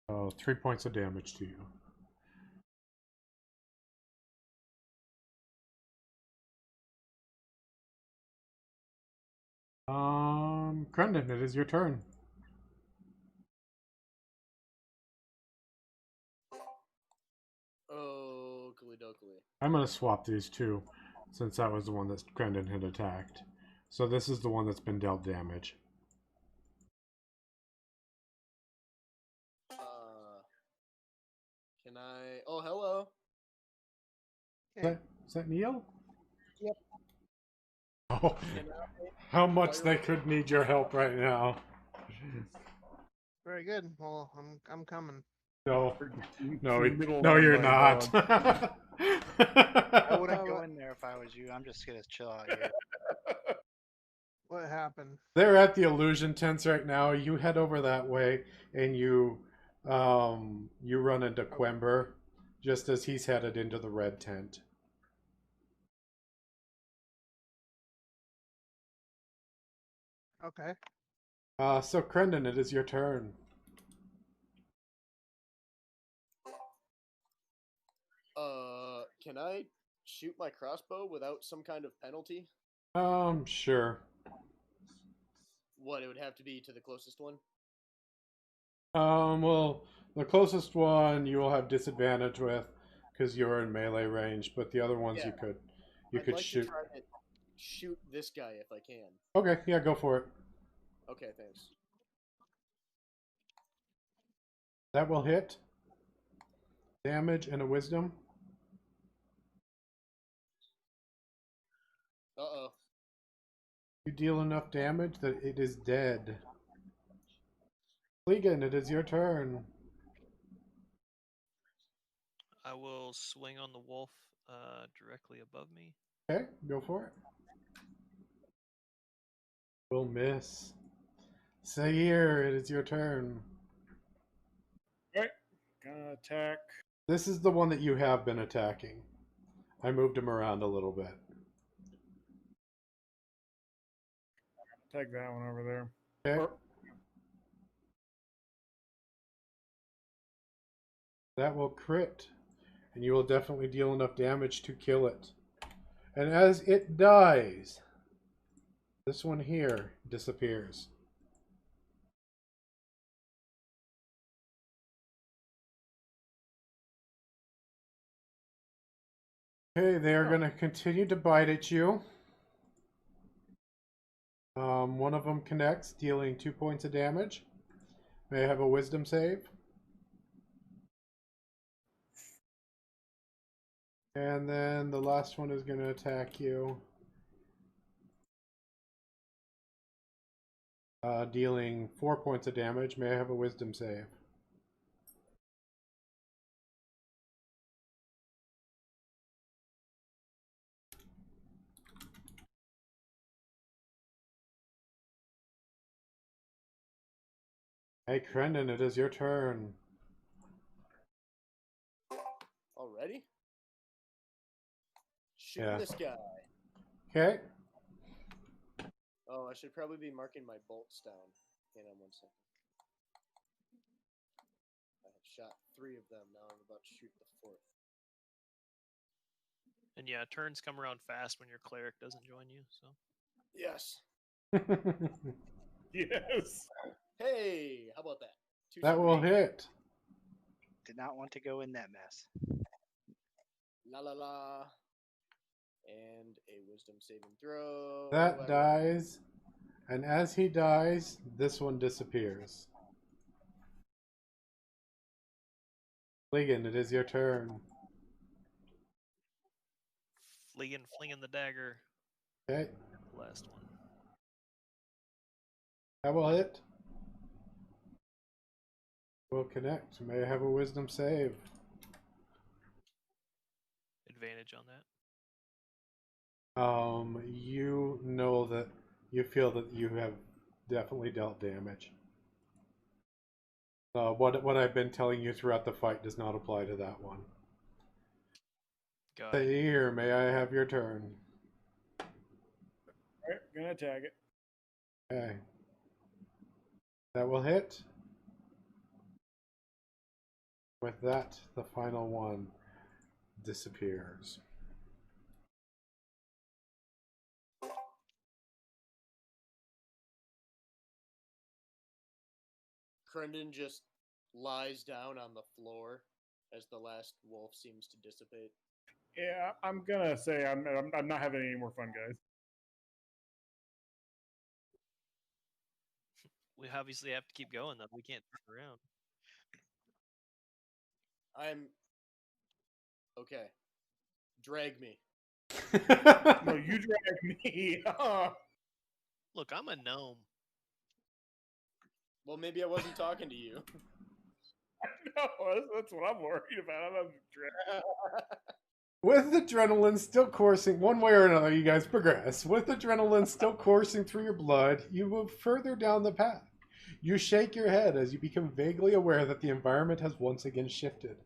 Oh, 3 points of damage to you. Crendon, it is your turn. Oh, dokily. I'm going to swap these two, since that was the one that Crendon had attacked. So this is the one that's been dealt damage. Can I... Oh, hello. Is that Neil? Yep. Oh, how much they could need your help right now. Very good. Well, I'm coming. No, no, Middle no, of you're my not. I wouldn't go in there if I was you. I'm just gonna chill out here. What happened? They're at the illusion tents right now. You head over that way, and you You run into Quember just as he's headed into the red tent. Okay. So Crendon, it is your turn. Can I shoot my crossbow without some kind of penalty? Sure. What, it would have to be to the closest one? Well, the closest one you will have disadvantage with because you're in melee range, but the other ones Yeah. you I'd could like shoot. to try to shoot this guy if I can. Okay, yeah, go for it. Okay, thanks. That will hit. Damage and a wisdom. Uh-oh. You deal enough damage that it is dead. Fleegan, it is your turn. I will swing on the wolf directly above me. Okay, go for it. Will miss. Sayer, it is your turn. Alright. Gonna attack. This is the one that you have been attacking. I moved him around a little bit. Attack that one over there. Okay. That will crit. And you will definitely deal enough damage to kill it. And as it dies, this one here disappears. Okay, they are going to continue to bite at you. One of them connects, dealing 2 points of damage. May I have a wisdom save? And then the last one is going to attack you. Dealing 4 points of damage. May I have a wisdom save? Hey, Crendon, it is your turn. Already? Shoot Yeah. this guy. Okay. Oh, I should probably be marking my bolts down. Hang on 1 second. I have shot 3 of them. Now I'm about to shoot the 4th. And yeah, turns come around fast when your cleric doesn't join you. So Yes. Yes. Hey, how about that? That will hit. Did not want to go in that mess. La la la. And a wisdom saving throw. That dies. And as he dies, this one disappears. Fleegan, it is your turn. flinging the dagger. Okay. Last one. That will hit. Will connect. May I have a wisdom save? Advantage on that. You know that you feel that you have definitely dealt damage. What I've been telling you throughout the fight does not apply to that one. Got it. Here, may I have your turn? Alright, gonna attack it. Okay. That will hit. With that, the final one disappears. Crendon just lies down on the floor as the last wolf seems to dissipate. Yeah, I'm gonna say I'm not having any more fun, guys. We obviously have to keep going, though. We can't turn around. I'm okay. Drag me. No, you drag me. Look, I'm a gnome. Well, maybe I wasn't talking to you. No, that's what I'm worried about. I'm not drag. With adrenaline still coursing, one way or another, you guys progress. With adrenaline still coursing through your blood, you move further down the path. You shake your head as you become vaguely aware that the environment has once again shifted,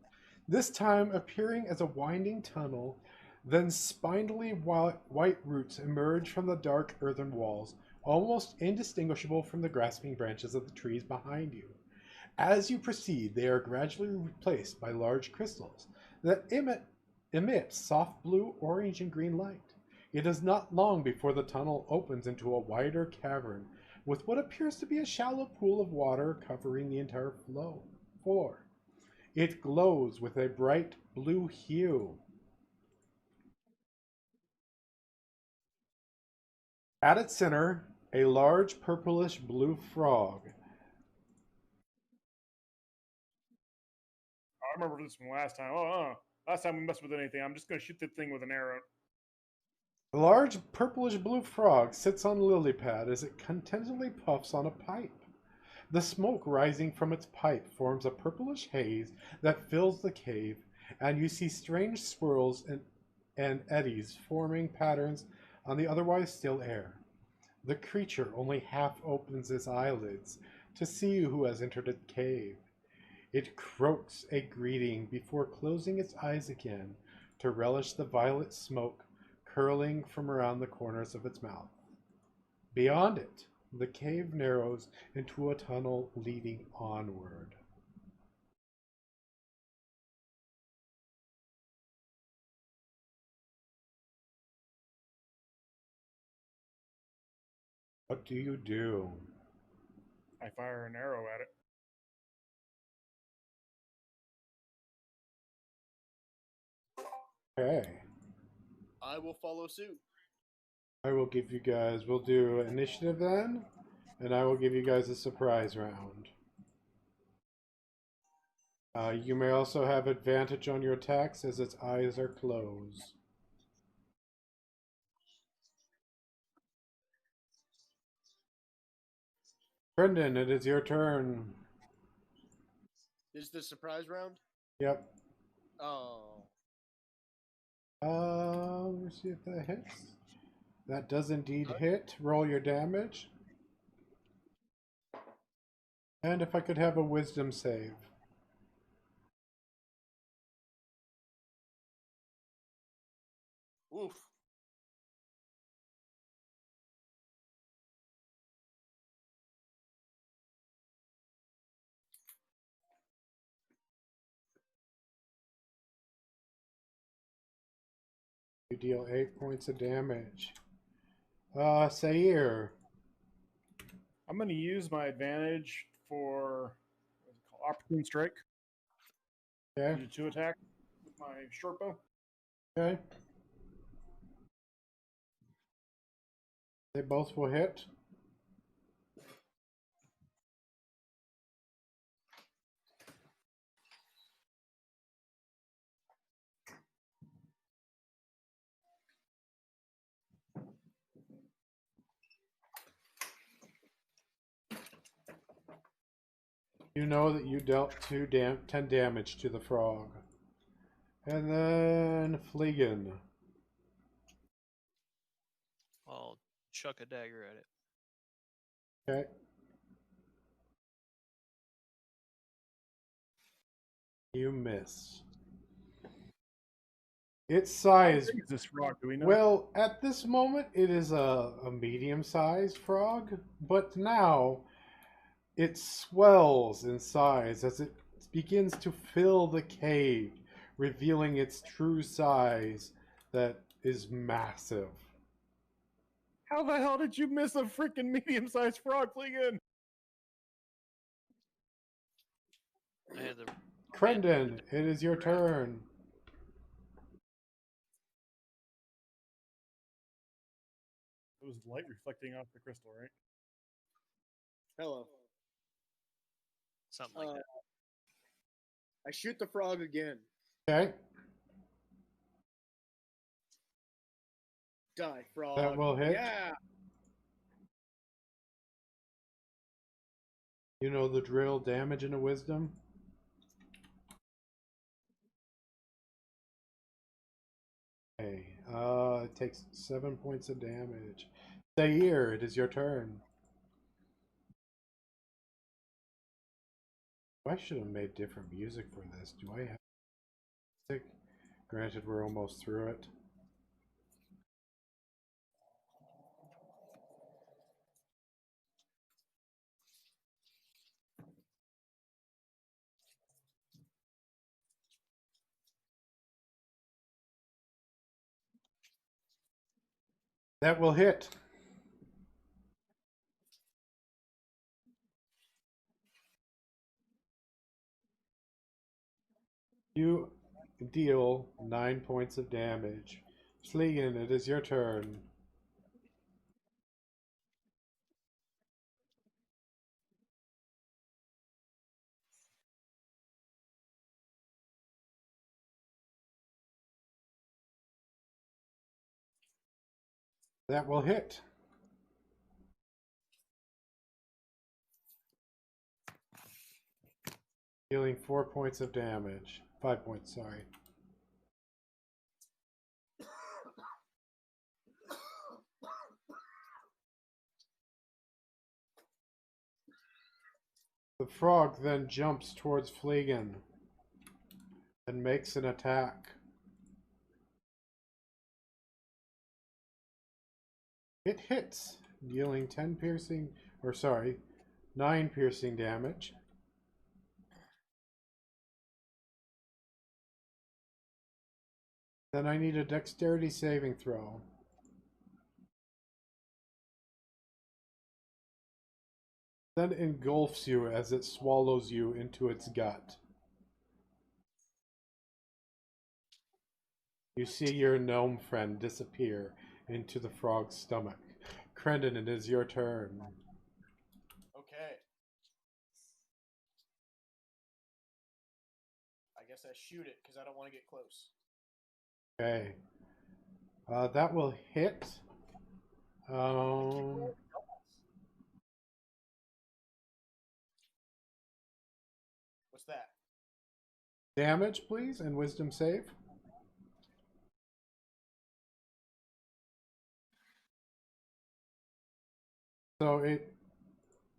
this time appearing as a winding tunnel. Then spindly white roots emerge from the dark earthen walls, almost indistinguishable from the grasping branches of the trees behind you. As you proceed, they are gradually replaced by large crystals that emit soft blue, orange, and green light. It is not long before the tunnel opens into a wider cavern with what appears to be a shallow pool of water covering the entire floor. It glows with a bright blue hue. At its center, a large purplish blue frog. I remember this from last time. Last time we messed with anything, I'm just going to shoot the thing with an arrow. A large purplish blue frog sits on a lily pad as it contentedly puffs on a pipe. The smoke rising from its pipe forms a purplish haze that fills the cave, and you see strange swirls and eddies forming patterns on the otherwise still air. The creature only half opens its eyelids to see who has entered the cave. It croaks a greeting before closing its eyes again to relish the violet smoke curling from around the corners of its mouth. Beyond it, the cave narrows into a tunnel leading onward. What do you do? I fire an arrow at it. Okay. I will follow suit. I will give you guys, we'll do initiative then, and I will give you guys a surprise round. You may also have advantage on your attacks as its eyes are closed. Brendan, it is your turn. Is this surprise round? Yep. Oh. Let's see if that hits. That does indeed hit. Roll your damage. And if I could have a wisdom save. Oof. You deal 8 points of damage. Sair. I'm going to use my advantage for what's it called? Opportune strike. Okay. Do 2 attack with my short bow. Okay. They both will hit. You know that you dealt 10 damage to the frog. And then Fleegan. I'll chuck a dagger at it. Okay. You miss. Its How size. big is this frog? Do we know? Well, at this moment, it is a medium-sized frog, but now it swells in size as it begins to fill the cave, revealing its true size that is massive. How the hell did you miss a freaking medium-sized frog, Fleegan? I had the Crendon, it is your turn. It was light reflecting off the crystal, right? Hello. something like that. I shoot the frog again. Okay, Die, frog. that will hit. Yeah. You know the drill, damage and a wisdom. Okay, it takes 7 points of damage. Sair, it is your turn. I should have made different music for this. Do I have music? Granted, we're almost through it. That will hit. You deal 9 points of damage. Fleegan, it is your turn. That will hit. Dealing 4 points of damage. 5 points, sorry. The frog then jumps towards Fleegan and makes an attack. It hits, dealing 10 piercing, or sorry, 9 piercing damage. Then I need a dexterity saving throw. Then engulfs you as it swallows you into its gut. You see your gnome friend disappear into the frog's stomach. Crendon, it is your turn. Okay. I guess I shoot it because I don't want to get close. Okay. That will hit. What's that? Damage, please, and wisdom save. So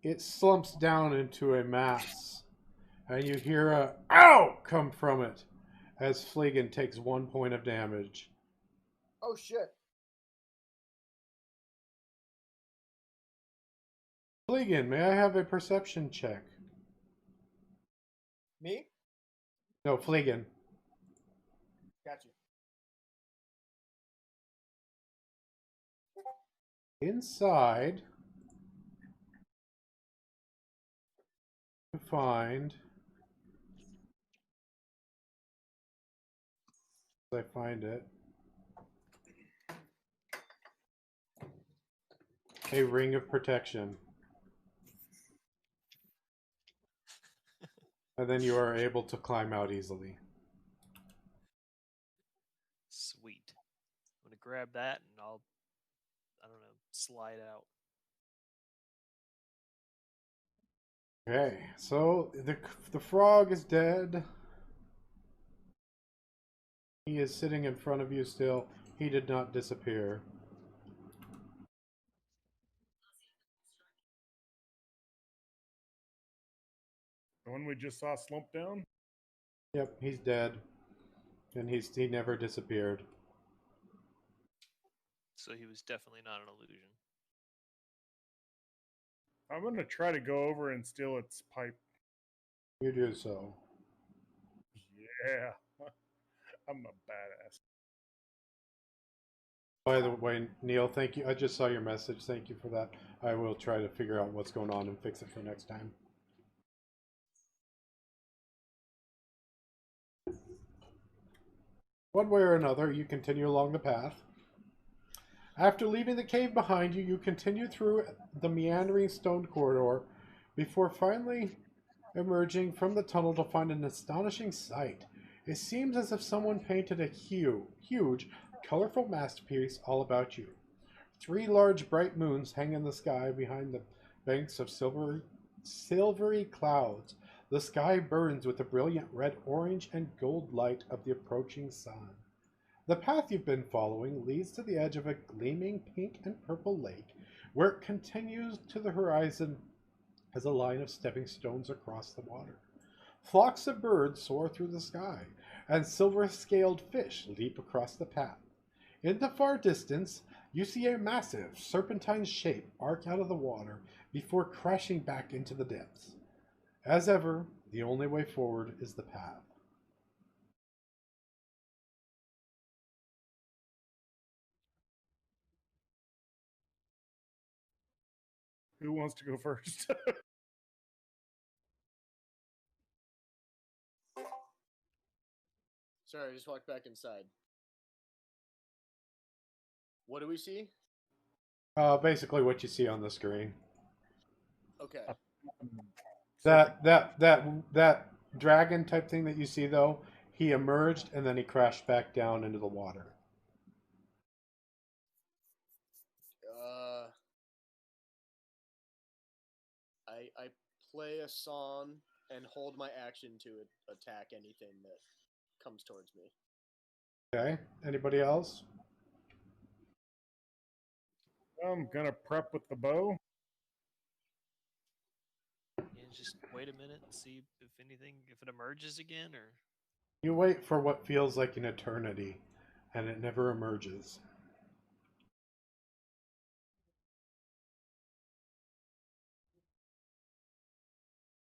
it slumps down into a mass, and you hear a "ow" come from it as Fleegan takes 1 point of damage. Oh shit. Fleegan, may I have a perception check? Me? No, Fleegan. Got you. Inside, to find. I find it. A ring of protection. And then you are able to climb out easily. Sweet. I'm gonna grab that and I don't know, slide out. Okay, so the frog is dead. He is sitting in front of you still. He did not disappear. The one we just saw slump down? Yep, he's dead. And he never disappeared. So he was definitely not an illusion. I'm going to try to go over and steal its pipe. You do so. Yeah. I'm a badass. By the way, Neil, thank you. I just saw your message. Thank you for that. I will try to figure out what's going on and fix it for next time. One way or another, you continue along the path. After leaving the cave behind you, you continue through the meandering stone corridor before finally emerging from the tunnel to find an astonishing sight. It seems as if someone painted a huge, colorful masterpiece all about you. 3 large bright moons hang in the sky behind the banks of silvery clouds. The sky burns with the brilliant red, orange, and gold light of the approaching sun. The path you've been following leads to the edge of a gleaming pink and purple lake, where it continues to the horizon as a line of stepping stones across the water. Flocks of birds soar through the sky, and silver-scaled fish leap across the path. In the far distance, you see a massive, serpentine shape arc out of the water before crashing back into the depths. As ever, the only way forward is the path. Who wants to go first? Sorry, I just walked back inside. What do we see? Basically what you see on the screen. Okay. That dragon type thing that you see though, he emerged and then he crashed back down into the water. I play a song and hold my action to attack anything that comes towards me. Okay. Anybody else? I'm gonna prep with the bow. Yeah, just wait a minute and see if it emerges again, or You wait for what feels like an eternity, and it never emerges.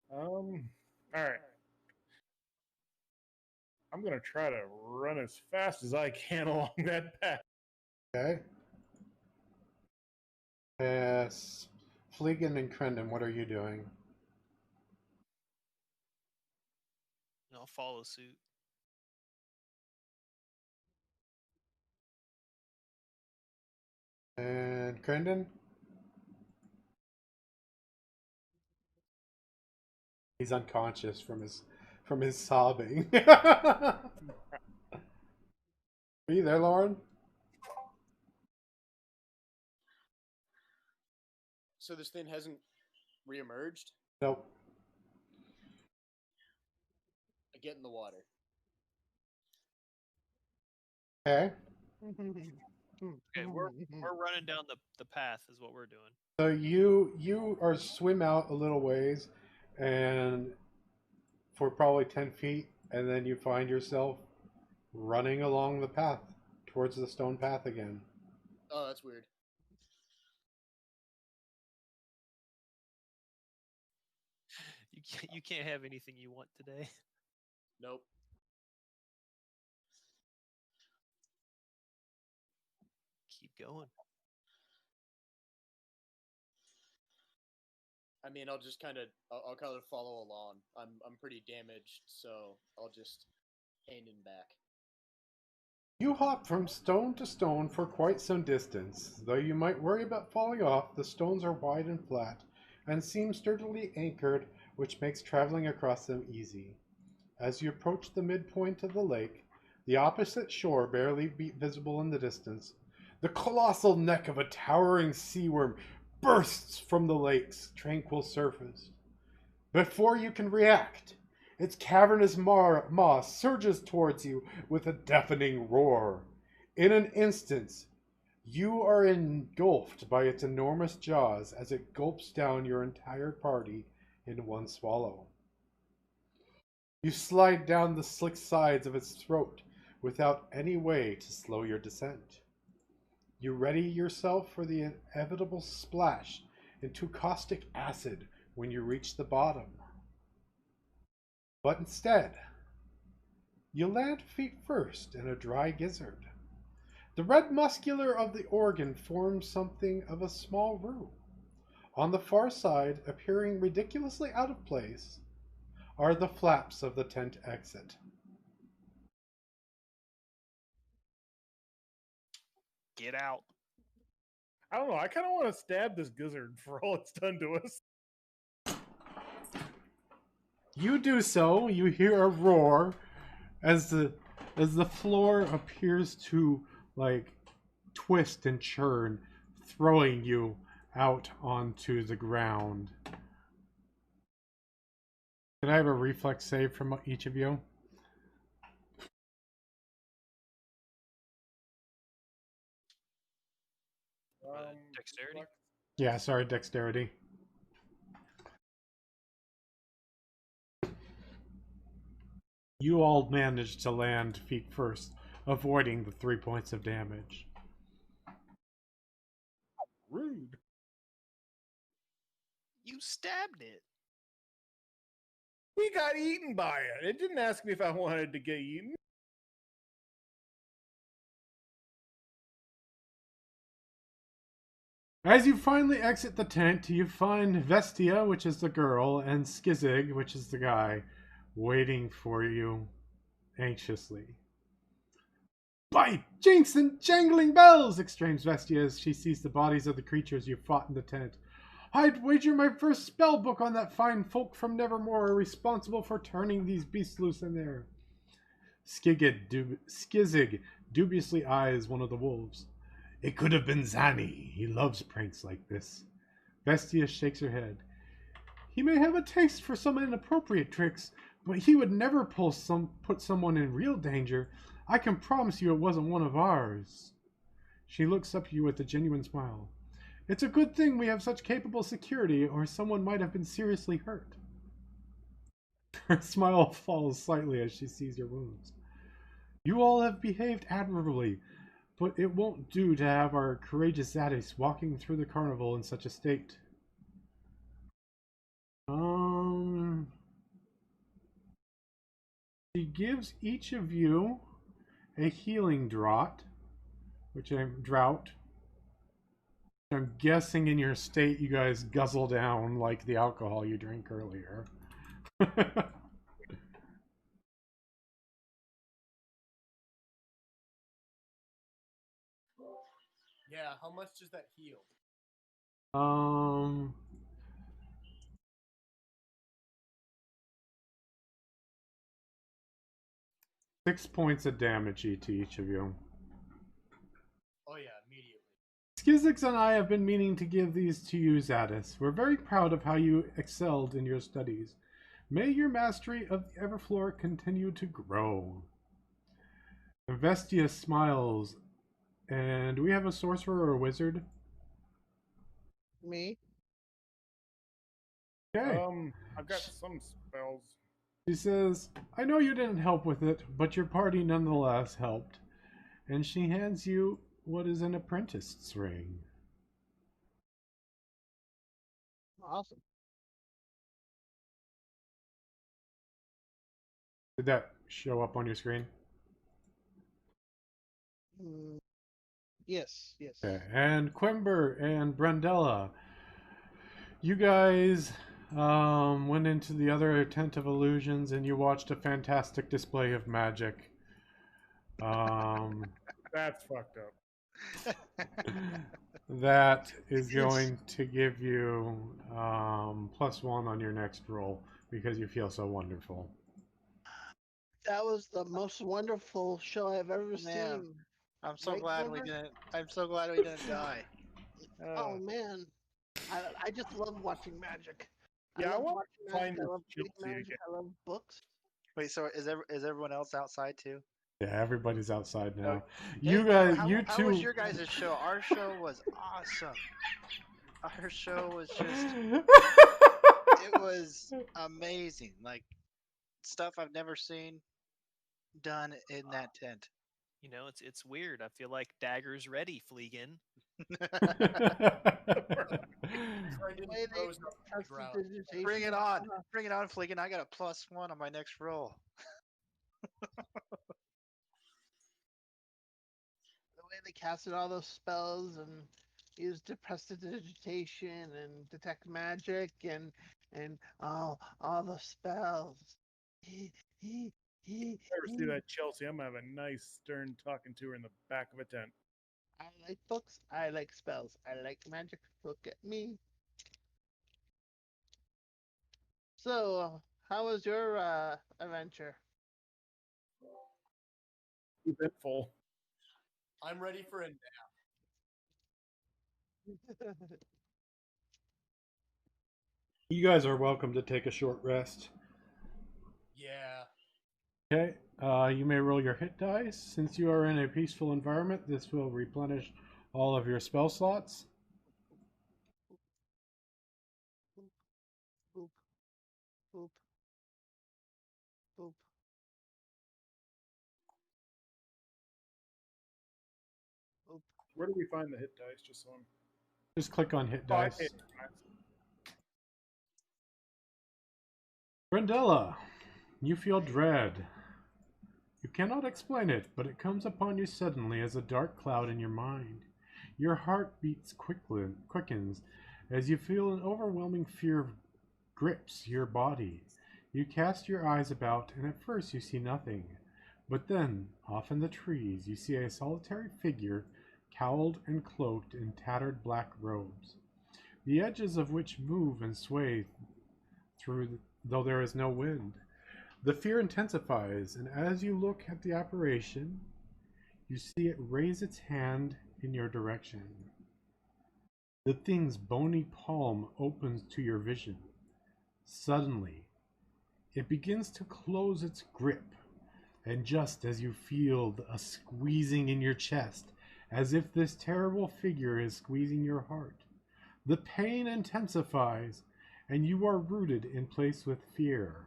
All right. I'm gonna try to run as fast as I can along that path. Okay. Yes. Fleegan and Crendon, what are you doing? I'll follow suit. And Crendon? He's unconscious from his sobbing. Are you there, Lauren? So this thing hasn't reemerged? Nope. I get in the water. Okay. Okay, we're running down the path is what we're doing. So you are swim out a little ways, and for probably 10 feet, and then you find yourself running along the path towards the stone path again. Oh, that's weird. You can't have anything you want today. Nope. Keep going. I mean, I'll just kind of follow along. I'm pretty damaged, so I'll just hand in back. You hop from stone to stone for quite some distance. Though you might worry about falling off, the stones are wide and flat, and seem sturdily anchored, which makes traveling across them easy. As you approach the midpoint of the lake, the opposite shore barely visible in the distance, the colossal neck of a towering sea worm bursts from the lake's tranquil surface. Before you can react, its cavernous maw surges towards you with a deafening roar. In an instant, you are engulfed by its enormous jaws as it gulps down your entire party in one swallow. You slide down the slick sides of its throat without any way to slow your descent. You ready yourself for the inevitable splash into caustic acid when you reach the bottom. But instead, you land feet first in a dry gizzard. The red muscular of the organ forms something of a small room. On the far side, appearing ridiculously out of place, are the flaps of the tent exit. Get out. I don't know. I kind of want to stab this gizzard for all it's done to us. You do so. You hear a roar as the floor appears to like twist and churn, throwing you out onto the ground. Can I have a reflex save from each of you? Dexterity? Yeah, sorry, dexterity. You all managed to land feet first, avoiding the 3 points of damage. Rude. You stabbed it. We got eaten by it. It didn't ask me if I wanted to get eaten. As you finally exit the tent, you find Vestia, which is the girl, and Skizig, which is the guy, waiting for you anxiously. By jinx and jangling bells! Exclaims Vestia as she sees the bodies of the creatures you fought in the tent. I'd wager my first spell book on that fine folk from Nevermore are responsible for turning these beasts loose in there. Skizig dubiously eyes one of the wolves. It could have been Zani. He loves pranks like this. Vestia shakes her head. He may have a taste for some inappropriate tricks, but he would never put someone in real danger. I can promise you it wasn't one of ours. She looks up at you with a genuine smile. It's a good thing we have such capable security, or someone might have been seriously hurt. Her smile falls slightly as she sees your wounds. You all have behaved admirably, but it won't do to have our courageous Zadis walking through the carnival in such a state. She gives each of you a healing draught, I'm guessing in your state you guys guzzle down like the alcohol you drank earlier. Yeah, how much does that heal? um 6 points of damage to each of you. Oh yeah, immediately. Skizix and I have been meaning to give these to you, Zadis. We're very proud of how you excelled in your studies. May your mastery of the Everfloor continue to grow. Vestia smiles. And do we have a sorcerer or a wizard? Me? Okay. I've got some spells. She says, I know you didn't help with it, but your party nonetheless helped. And she hands you what is an apprentice's ring. Awesome. Did that show up on your screen? Mm, yes, yes. Okay. And Quimber and Brandella, you guys went into the other tent of illusions and you watched a fantastic display of magic. That's fucked up. That is going to give you +1 on your next roll because you feel so wonderful. That was the most wonderful show I've ever Man, seen. I'm so Right, glad we Glimmer? didn't. I'm so glad we didn't die. Oh man, I just love watching magic. Yeah, I love want watching to magic. find I this love reading Chelsea magic. again. I love books. Wait, so is everyone else outside too? Yeah, everybody's outside now. Hey, You man, guys, you how was two. your guys' show? Our show was awesome. Our show was just, it was amazing. Like stuff I've never seen done in that tent. You know, it's weird. I feel like dagger's ready, Fleegan. Brendan Way they throws up to the test ground. digitation. Bring it on. Bring it on, Fleegan. I got a +1 on my next roll. The way they casted all those spells and used prestidigitation and detect magic and all the spells. Ever see that Chelsea? I'm gonna have a nice stern talking to her in the back of a tent. I like books. I like spells. I like magic. Look at me. So, how was your adventure? Eventful. I'm ready for a nap. You guys are welcome to take a short rest. Yeah. Okay, you may roll your hit dice. Since you are in a peaceful environment, this will replenish all of your spell slots. Boop, boop, boop, boop. Where do we find the hit dice? Just so I'm. Just click on hit Oh, I dice. hit. Brendella, you feel dread. You cannot explain it, but it comes upon you suddenly as a dark cloud in your mind. Your heart beats quickens as you feel an overwhelming fear grips your body. You cast your eyes about, and at first you see nothing. But then, off in the trees, you see a solitary figure, cowled and cloaked in tattered black robes, the edges of which move and sway through, though there is no wind. The fear intensifies, and as you look at the apparition, you see it raise its hand in your direction. The thing's bony palm opens to your vision. Suddenly, it begins to close its grip, and just as you feel a squeezing in your chest, as if this terrible figure is squeezing your heart, the pain intensifies, and you are rooted in place with fear.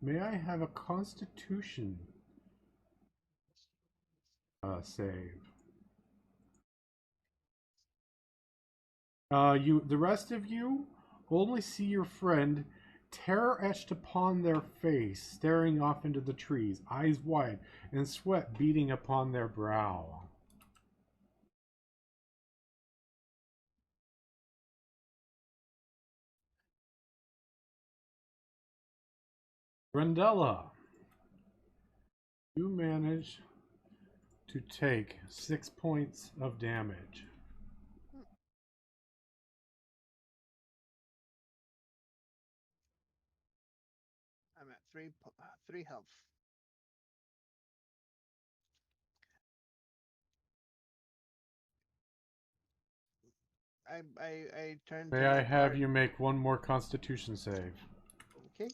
May I have a Constitution save? The rest of you only see your friend, terror etched upon their face, staring off into the trees, eyes wide, and sweat beating upon their brow. Brendella, you manage to take 6 points of damage. I'm at three health. I turn to May I my have cart. you make one more Constitution save? Okay.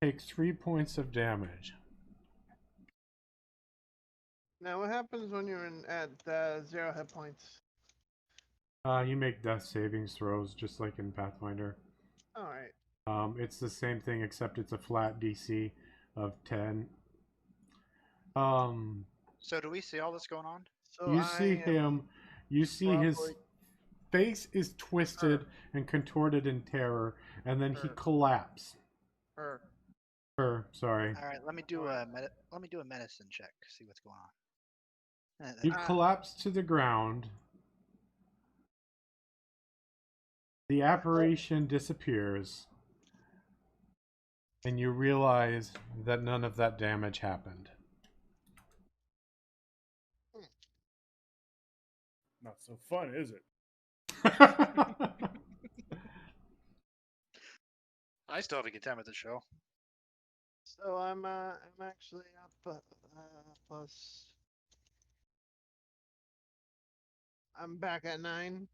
Takes 3 points of damage. Now, what happens when you're at 0 hit points? You make death savings throws just like in Pathfinder. All right. It's the same thing except it's a flat DC of 10. Um, So do we see all this going on? So you see I am him, you see his probably face is twisted and contorted in terror, and then he Her. collapses. her. Sorry. All right, let me do a medicine check. See what's going on. You collapse to the ground. The apparition disappears, and you realize that none of that damage happened. Not so fun, is it? I still have a good time at the show. So I'm actually up plus. I'm back at 9.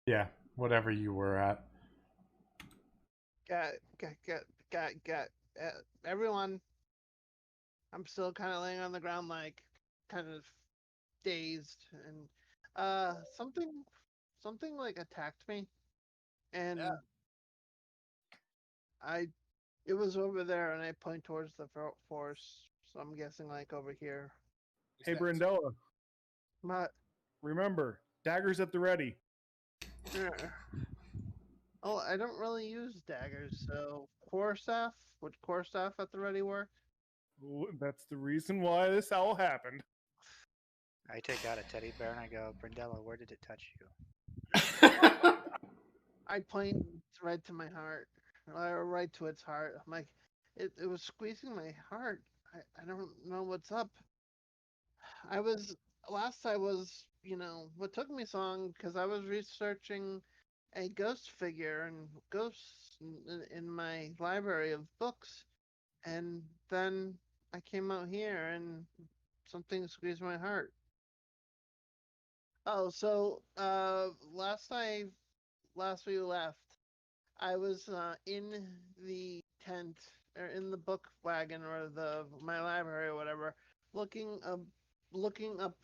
Yeah, whatever you were at. Got everyone. I'm still kind of laying on the ground, like kind of dazed, and something like attacked me, and Yeah. it was over there, and I point towards the forest. So I'm guessing like over here. Hey, Brendella, My remember, daggers at the ready. oh, I don't really use daggers, so quarterstaff. Would quarterstaff at the ready work? That's the reason why this all happened. I take out a teddy bear and I go, Brendella, where did it touch you? I point right to my heart, or right to its heart. I'm like, it was squeezing my heart. I don't know what's up. I was I was, what took me so long because I was researching a ghost figure and ghosts in my library of books, and then I came out here and something squeezed my heart. Oh, so last we left, I was in the tent or in the book wagon or the my library or whatever, looking up looking up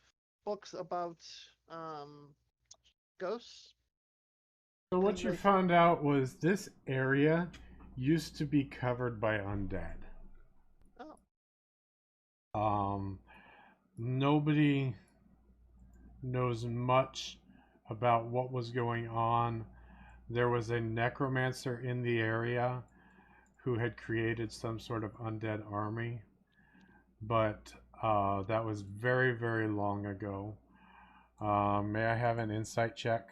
books about um ghosts So because what you found out was this area used to be covered by undead. oh Um, Nobody knows much about what was going on. There was a necromancer in the area who had created some sort of undead army, but that was very, very long ago. May I have an insight check?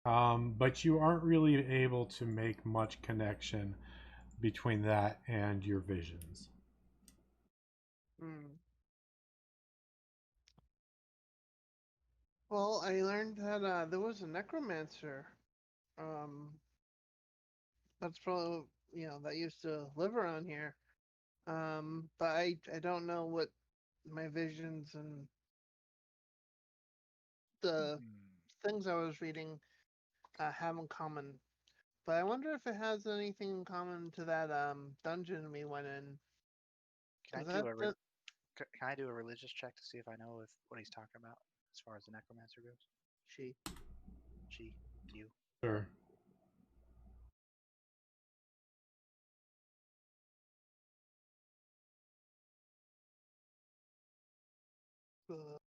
But you aren't really able to make much connection between that and your visions. hmm. Well, I learned that there was a necromancer. Um, that's probably that used to live around here. But I don't know what my visions and the things I was reading have in common. But I wonder if it has anything in common to that dungeon we went in. Can I Cause do that, a that can I do a religious check to see if I know if what he's talking about as far as the necromancer goes? she She, you. Sure. uh,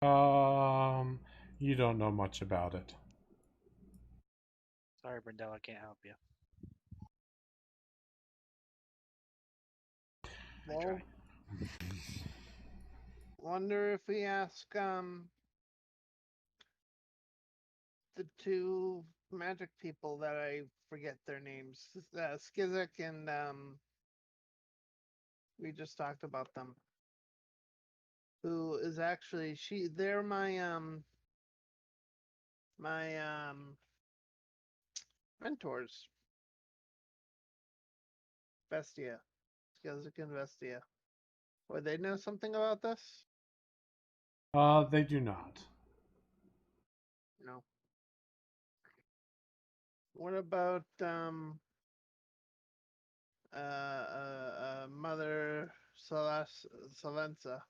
Um, you don't know much about it. Sorry, Brindell, I can't help you. I well, tried. wonder if we ask the two magic people that I forget their names, Skizik and we just talked about them. Who is actually they're my mentors, Vestia, Skizik and Vestia. Would they know something about this? They do not. No. What about Mother Salenza?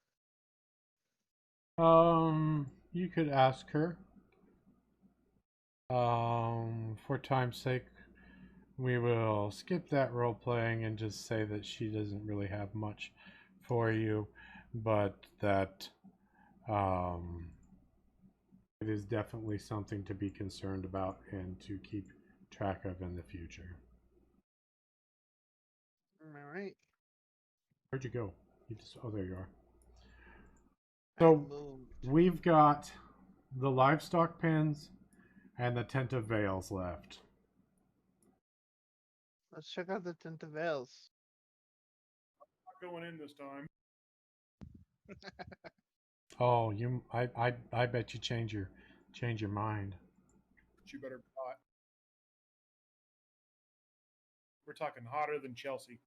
You could ask her. For time's sake, we will skip that role playing and just say that she doesn't really have much for you, but that um, it is definitely something to be concerned about and to keep track of in the future. Am I right? Where'd you go? You just oh there you are. I So moved. we've got the livestock pens and the tent of veils left. Let's check out the Tent of Veils. Not going in this time. Oh, I bet you change your mind. But you better not. We're talking hotter than Chelsea.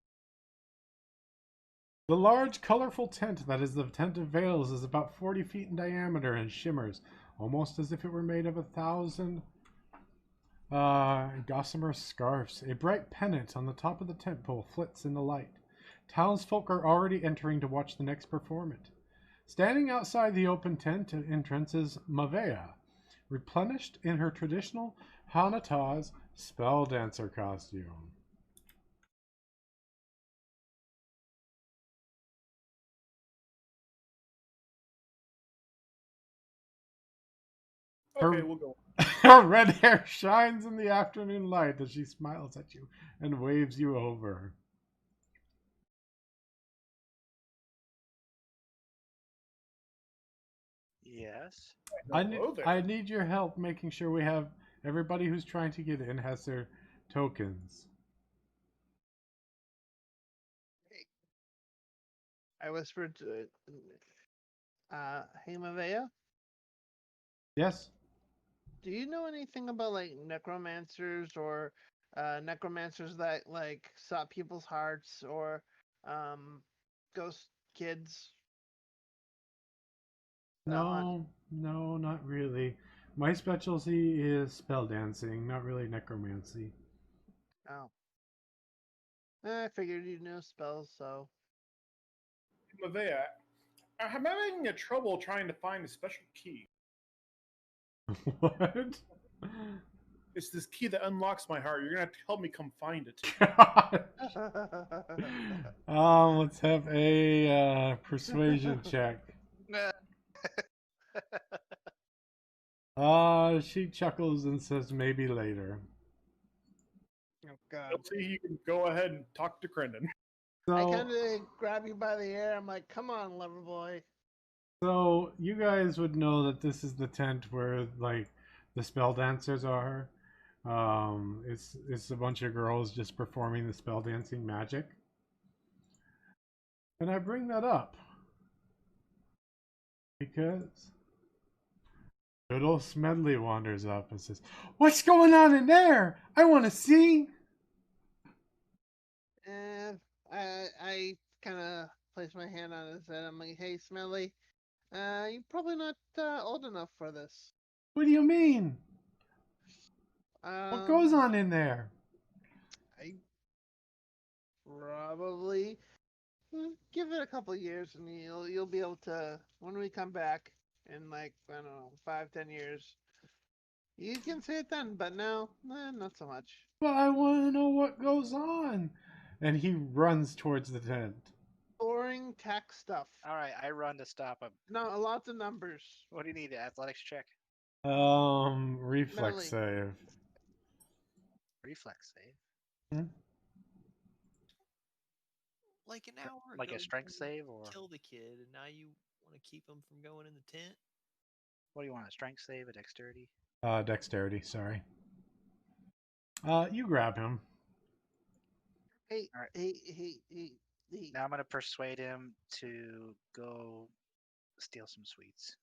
The large, colorful tent that is the tent of veils is about 40 feet in diameter and shimmers, almost as if it were made of 1,000 gossamer scarfs. A bright pennant on the top of the tent pole flits in the light. Townsfolk are already entering to watch the next performance. Standing outside the open tent entrance is Mavea, replenished in her traditional Hanataz spell dancer costume. Okay, Her, we'll go. her red hair shines in the afternoon light as she smiles at you and waves you over. Yes. Hello there. I need your help making sure we have everybody who's trying to get in has their tokens. I whispered to it. Hey, Mavea, Yes. Do you know anything about like necromancers or necromancers that like saw people's hearts or um, ghost kids on? No, no, not really. My specialty is spell dancing, not really necromancy. Oh, I figured you knew spells, so Mavea, I'm having a trouble trying to find a special key. What? It's this key that unlocks my heart. You're gonna have to help me come find it. God. Let's have a persuasion check. She chuckles and says maybe later. oh God. Let's see, you can go ahead and talk to Crendon. I So, kind of grab you by the ear. I'm like, "Come on, lover boy." so you guys would know that this is the tent where like the spell dancers are. It's a bunch of girls just performing the spell dancing magic. And I bring that up because good old Smedley wanders up and says, "What's going on in there? I want to see." And I kind of place my hand on his head. I'm like, "Hey, Smelly, you're probably not old enough for this. What do you mean? What goes Um, on in there? I probably give it a couple years, and you'll be able to when we come back in like I don't know 5-10 years. You can say it then, but now, not so much. But I want to know what goes on. And he runs towards the tent. Boring tech stuff. All right, I run to stop him. No, lots of numbers. What do you need? Athletics check. Reflex Medley. save. Reflex save. Hmm? Like an hour Like ago, a strength you save, or kill the kid, and now you want to keep him from going in the tent? what do you want? A strength save, a dexterity? Dexterity, sorry. You grab him. Hey, All right. hey. Now I'm gonna persuade him to go steal some sweets.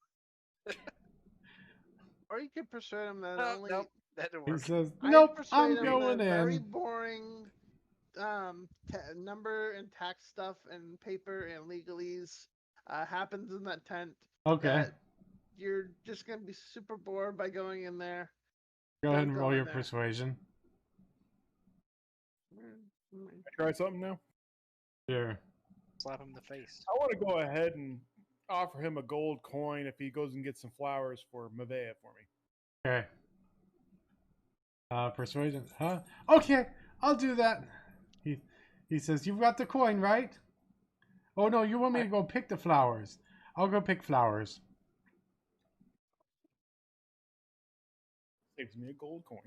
Or you could persuade him that Oh, only. nope, that didn't He work. says, I "Nope, persuade I'm him going that very in." boring number and tax stuff and paper and legalese happens in that tent. Okay. That you're just gonna be super bored by going in there. Go ahead Don't and go roll in your there. persuasion. Try something now. Sure. Slap him in the face. I want to go ahead and offer him a gold coin if he goes and gets some flowers for Mavea for me. Okay. Persuasion. Huh? Okay, I'll do that. He says, "You've got the coin, right?" "Oh no, you want me to go pick the flowers?" "I'll go pick flowers." Saves me a gold coin.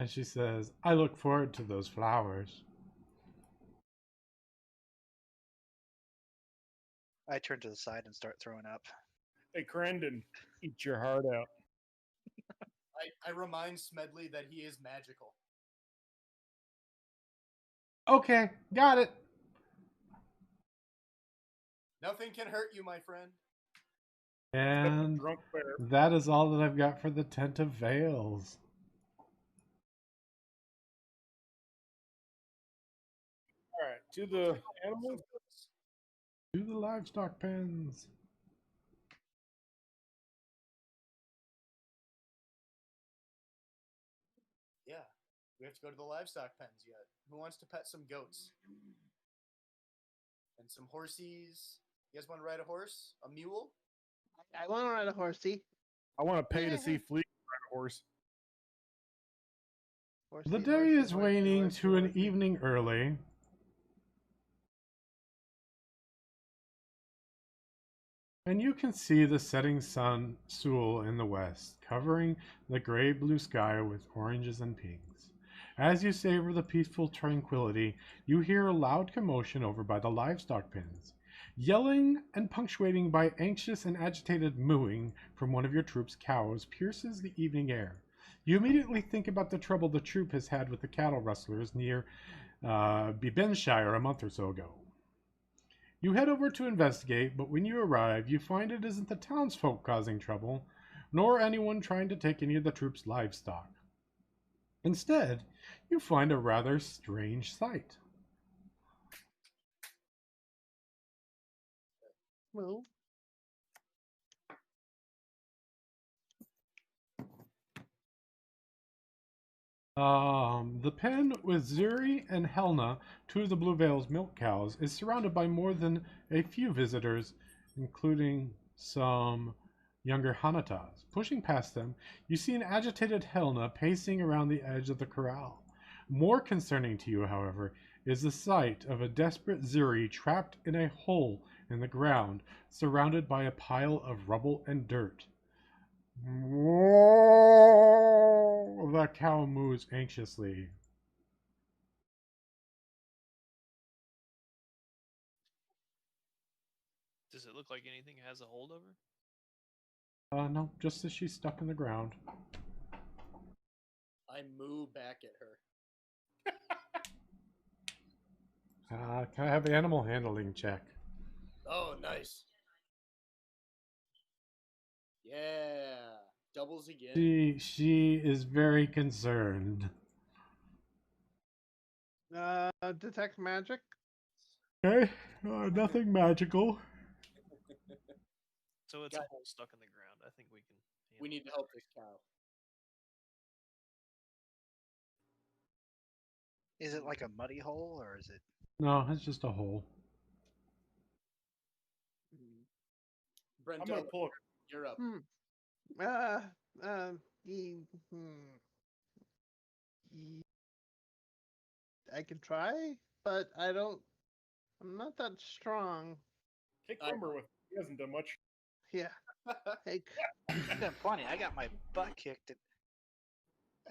And she says, "I look forward to those flowers." I turn to the side and start throwing up. Hey, Crendon, eat your heart out. I remind Smedley that he is magical. Okay, got it. Nothing can hurt you, my friend. And Drunk bear. that is all that I've got for the Tent of Veils. All right, to the animals. To the livestock pens. Yeah, we have to go to the livestock pens yet. Who wants to pet some goats? And some horsies? You guys want to ride a horse? A mule? I want to ride a horsey. I want to pay to see Fleet ride a horse. Horsey, The day horsey, is horsey, waning horsey, to an horsey. evening early. And you can see the setting sun Sul in the west, covering the gray blue sky with oranges and pinks. As you savor the peaceful tranquility, you hear a loud commotion over by the livestock pens. Yelling and punctuating by anxious and agitated mooing from one of your troop's cows pierces the evening air. You immediately think about the trouble the troop has had with the cattle rustlers near Bibenshire a month or so ago. You head over to investigate, but when you arrive, you find it isn't the townsfolk causing trouble, nor anyone trying to take any of the troops' livestock. Instead, you find a rather strange sight. Well, The pen with Zuri and Helna, two of the Blue Veil's milk cows, is surrounded by more than a few visitors, including some younger Hanatas. Pushing past them, you see an agitated Helna pacing around the edge of the corral. More concerning to you, however, is the sight of a desperate Zuri trapped in a hole in the ground, surrounded by a pile of rubble and dirt. The cow moves anxiously. Does it look like anything has a hold of her? No, just as she's stuck in the ground. I moo back at her. Can I have an animal handling check? Oh, nice. Yeah. Doubles again. She is very concerned. detect magic. Okay, nothing magical. So it's Got a it. hole stuck in the ground. I think we can. We need to help this cow. Is it like a muddy hole or is it? No, it's just a hole. Brent, I'm gonna pull. you're up. Ye- hmm. I can try, but I don't. I'm not that strong. Kick I- Lumber with. He hasn't done much. Yeah. Hey, I've done plenty. I got my butt kicked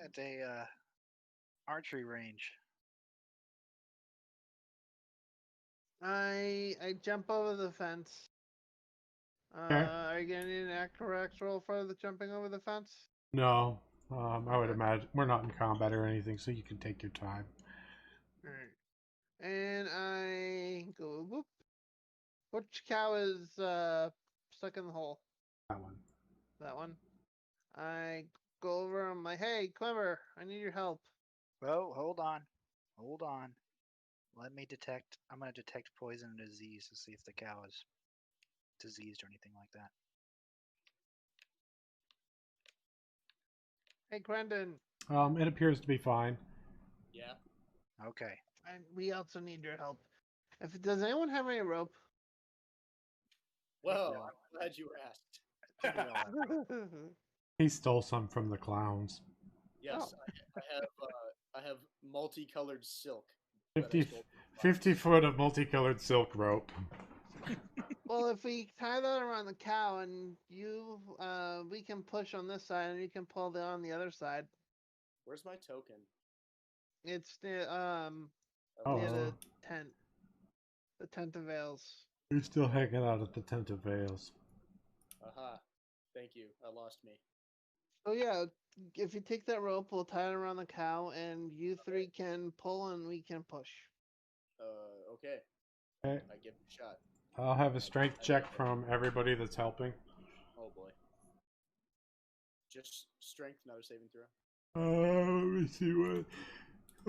at a archery range. I jump over the fence. Okay. Are you getting an acrobatics roll for the jumping over the fence? No, I would imagine we're not in combat or anything, so you can take your time. Alright. And I go whoop. Which cow is stuck in the hole? That one. That one. I go over. I'm like, hey, Clemmer, I need your help. Well, hold on. Hold on. Let me detect. I'm going to detect poison and disease to see if the cow is diseased or anything like that. Hey, Crendon. It appears to be fine. Yeah. Okay. And we also need your help. If does anyone have any rope? Well, No. I'm glad you asked. I think we all have. He stole some from the clowns. Yes, Oh. I have multicolored silk. that I 50, stole from the 50 clowns. foot of multicolored silk rope. Well, if we tie that around the cow and we can push on this side and you can pull on the other side. Where's my token? It's near Okay. the tent. The tent of veils. You're still hanging out at the Tent of Veils. Aha. Thank you. I lost me. Oh yeah, if you take that rope, we'll tie it around the cow, and you three can pull and we can push. Okay. Okay. I give it a shot. I'll have a strength check from everybody that's helping. Oh boy. Just strength, not a saving throw. Let me see what.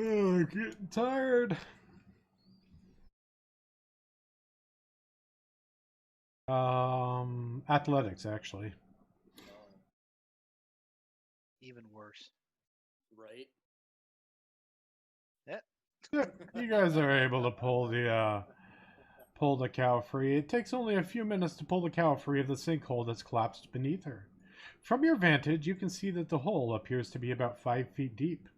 Oh, I'm getting tired. Athletics actually. Oh, Even worse. right. Yep, you guys are able to pull the cow free. It takes only a few minutes to pull the cow free of the sinkhole that's collapsed beneath her. From your vantage, you can see that the hole appears to be about 5 feet deep.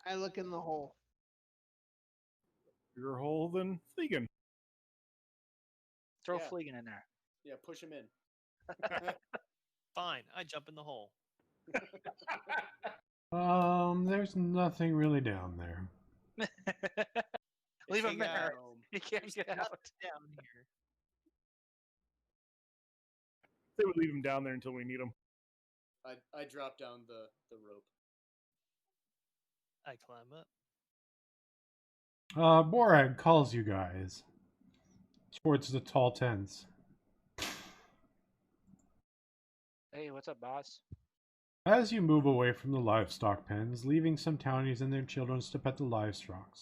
I look in the hole. Bigger hole than Fleegan. Throw Yeah. Fleegan in there. Yeah, push him in. Fine. I jump in the hole. There's nothing really down there. Leave him Hang there. out. He can't There's get out. nothing down here. They would leave him down there until we need him. I drop down the rope. I climb up. Borag calls you guys towards the tall tents. Hey, what's up, boss? As you move away from the livestock pens, leaving some townies and their children to pet the livestock,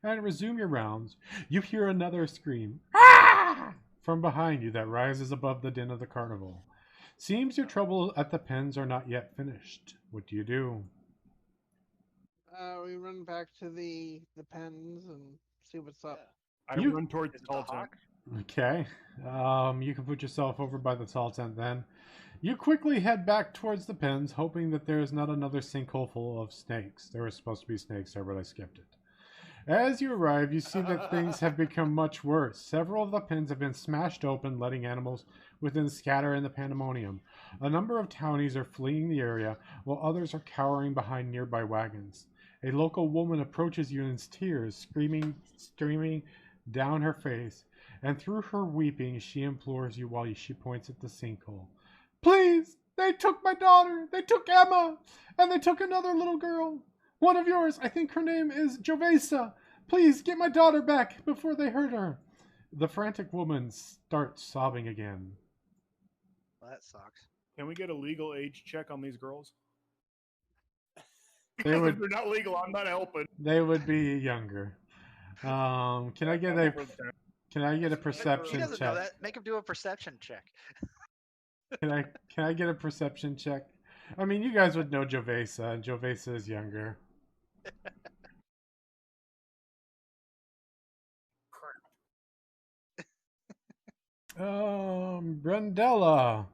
and resume your rounds, you hear another scream "Ah!" from behind you that rises above the din of the carnival. Seems your trouble at the pens are not yet finished. What do you do? We run back to the pens and see what's up. Yeah. I You run towards Is the it the tall tent. hawk? okay? You can put yourself over by the tall tent then. You quickly head back towards the pens, hoping that there is not another sinkhole full of snakes. There was supposed to be snakes there, but I skipped it. As you arrive, you see that things have become much worse. Several of the pens have been smashed open, letting animals within scatter in the pandemonium. A number of townies are fleeing the area, while others are cowering behind nearby wagons. A local woman approaches you in tears, streaming down her face, and through her weeping, she implores you while she points at the sinkhole. Please! They took my daughter! They took Emma! And they took another little girl! One of yours, I think her name is Jovesa. Please get my daughter back before they hurt her. The frantic woman starts sobbing again. Well, that sucks. Can we get a legal age check on these girls? They Because if would they're not legal, I'm not helping. they would be younger. Can I get I'm a over the town. can I get a He perception doesn't know check? that. Make him do a perception check. Can I get a perception check? I mean, you guys would know Jovesa, and Jovesa is younger. Brendella,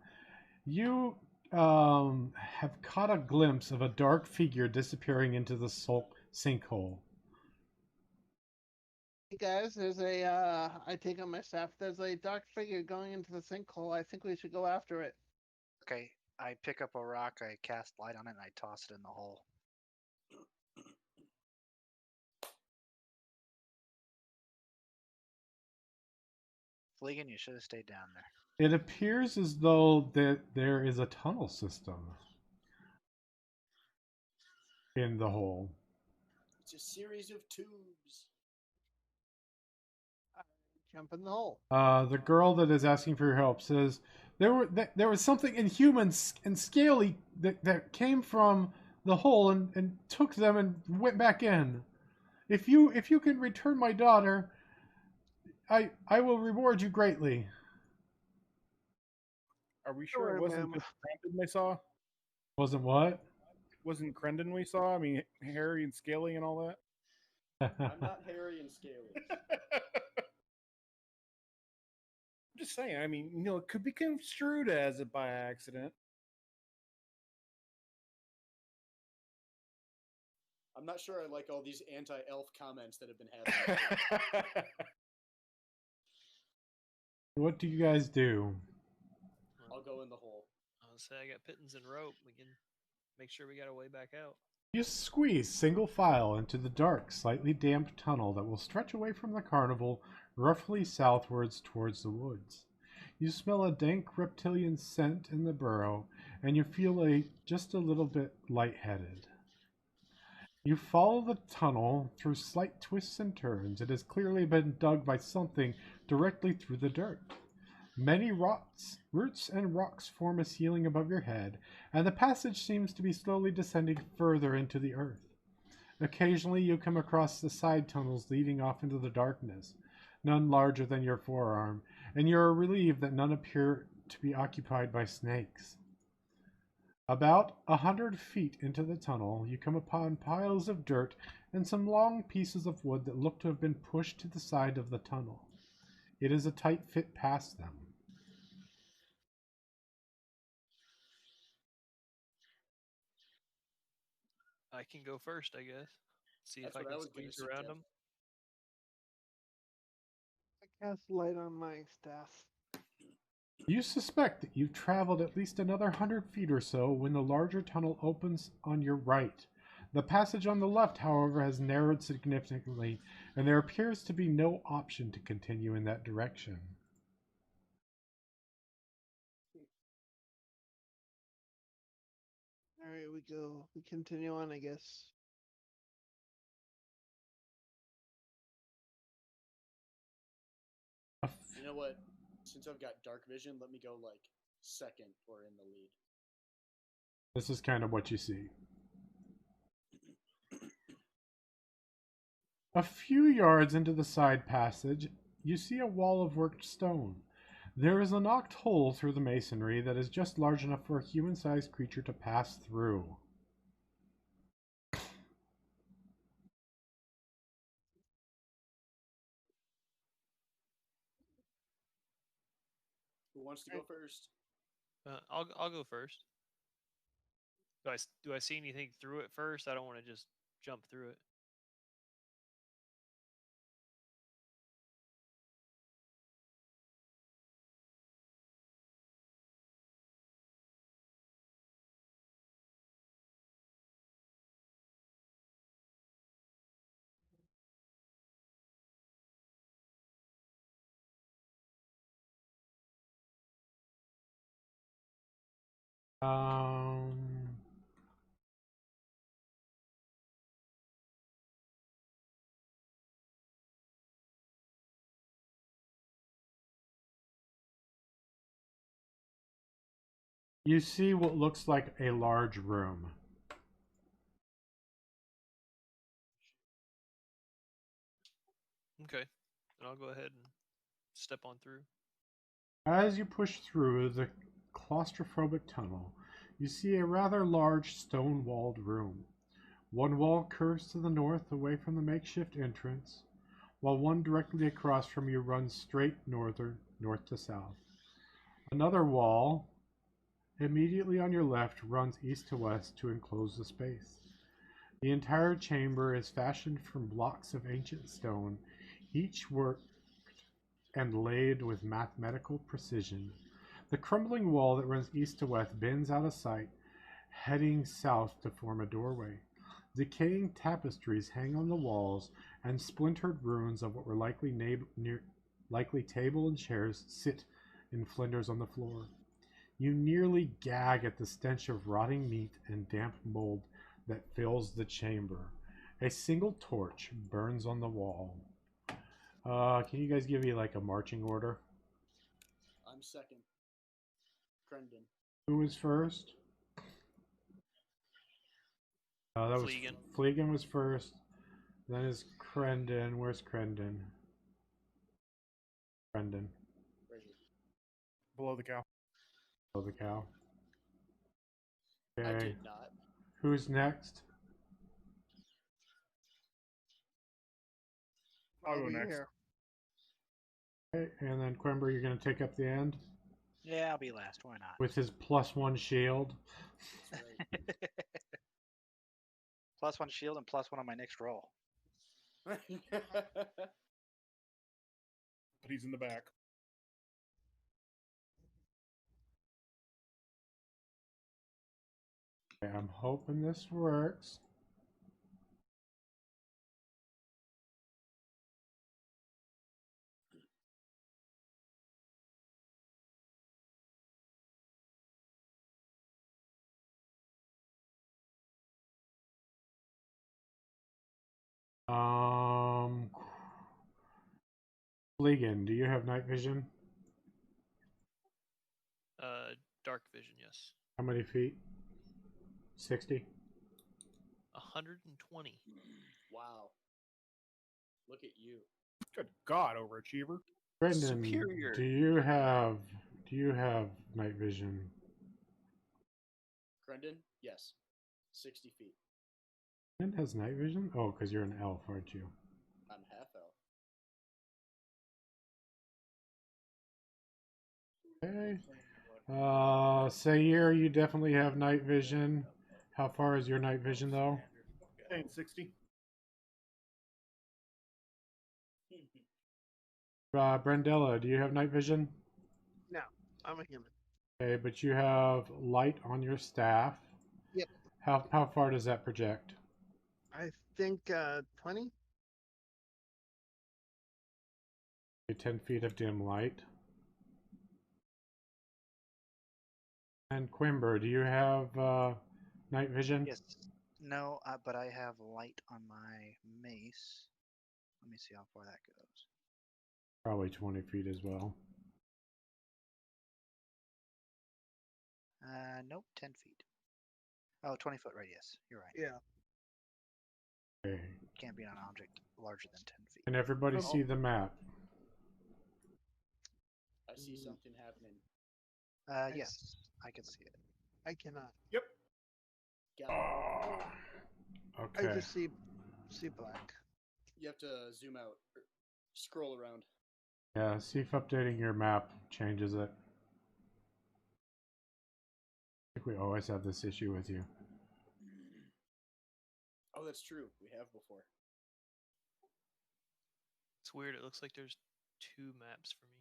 you have caught a glimpse of a dark figure disappearing into the sinkhole. Hey guys, there's a I take on my staff. There's a dark figure going into the sinkhole. I think we should go after it. Okay, I pick up a rock, I cast light on it, and I toss it in the hole. Fleegan, you should have stayed down there. It appears as though that there is a tunnel system in the hole. It's a series of tubes. Jump in the hole. The girl that is asking for your help says there was something inhuman and scaly that came from the hole and took them and went back in. If you can return my daughter, I will reward you greatly. Are we sure Sure, it wasn't ma'am. just Crendon we saw? Wasn't what? Wasn't Crendon we saw? I mean, hairy and scaly and all that? I'm not hairy and scaly. I'm just saying, I mean, it could be construed as a by accident. I'm not sure I like all these anti-elf comments that have been happening. What do you guys do? I'll go in the hole. I'll say I got pittance and rope. We can make sure we got a way back out. You squeeze single file into the dark, slightly damp tunnel that will stretch away from the carnival, roughly southwards towards the woods. You smell a dank reptilian scent in the burrow, and you feel just a little bit lightheaded. You follow the tunnel through slight twists and turns. It has clearly been dug by something directly through the dirt. Many roots and rocks form a ceiling above your head, and the passage seems to be slowly descending further into the earth. Occasionally you come across the side tunnels leading off into the darkness, none larger than your forearm, and you are relieved that none appear to be occupied by snakes. About 100 feet into the tunnel, you come upon piles of dirt and some long pieces of wood that look to have been pushed to the side of the tunnel. It is a tight fit past them. I can go first, I guess. See That's if I what I can was gonna squeeze around suggest. them. I cast light on my staff. You suspect that you've traveled at least another 100 feet or so when the larger tunnel opens on your right. The passage on the left, however, has narrowed significantly, and there appears to be no option to continue in that direction. All right, we go. We continue on, I guess. know what? Since I've got dark vision, let me go like second or in the lead. This is kind of what you see. A few yards into the side passage, you see a wall of worked stone. There is a knocked hole through the masonry that is just large enough for a human-sized creature to pass through. Who wants to go first? I'll go first. Do I see anything through it first? I don't want to just jump through it. Um, you see what looks like a large room. Okay. Then I'll go ahead and step on through. As you push through the claustrophobic tunnel, you see a rather large stone-walled room. One wall curves to the north away from the makeshift entrance, while one directly across from you runs straight north to south. Another wall immediately on your left runs east to west to enclose the space. The entire chamber is fashioned from blocks of ancient stone, each worked and laid with mathematical precision. The crumbling wall that runs east to west bends out of sight, heading south to form a doorway. Decaying tapestries hang on the walls, and splintered ruins of what were likely table and chairs sit in flinders on the floor. You nearly gag at the stench of rotting meat and damp mold that fills the chamber. A single torch burns on the wall. Can you guys give me like a marching order? I'm second. Crendon. Who was first? That was Fleegan. Fleegan was first. Then is Crendon. Where's Crendon? Crendon. Right here. Below the cow. Oh, the cow. I Okay. did not. Who's next? I'll go be next. here. Okay, and then Quimber, you're going to take up the end Yeah, I'll be last. Why not? with his +1 shield. That's right. +1 shield and +1 on my next roll. But he's in the back. Okay, I'm hoping this works. Fleegan, do you have night vision? Dark vision, yes. How many feet? 60? 120. Wow. Look at you. Good God, overachiever. Brendan, Superior. do you have night vision? Crendon? Yes. 60 feet. Brendan has night vision? Oh, because you're an elf, aren't you? I'm half elf. Okay. Sayir, you definitely have night vision. How far is your night vision, though? Saying 60. Brendella, do you have night vision? No, I'm a human. Okay, but you have light on your staff. Yep. How far does that project? I think 20. 10 feet of dim light. And Quimber, do you have night vision? Yes. No, but I have light on my mace. Let me see how far that goes. Probably 20 feet as well. Nope, 10 feet. Oh, 20-foot radius. You're right. Yeah. Okay. Can't be on an object larger than 10 feet. Can everybody see the map? I see something happening. Yes, I can see it. I cannot. Yep. Got it. Oh. I Okay. just see black. You have to zoom out. Or scroll around. Yeah, see if updating your map changes it. I think we always have this issue with you. Oh, that's true. We have before. It's weird. It looks like there's 2 maps for me.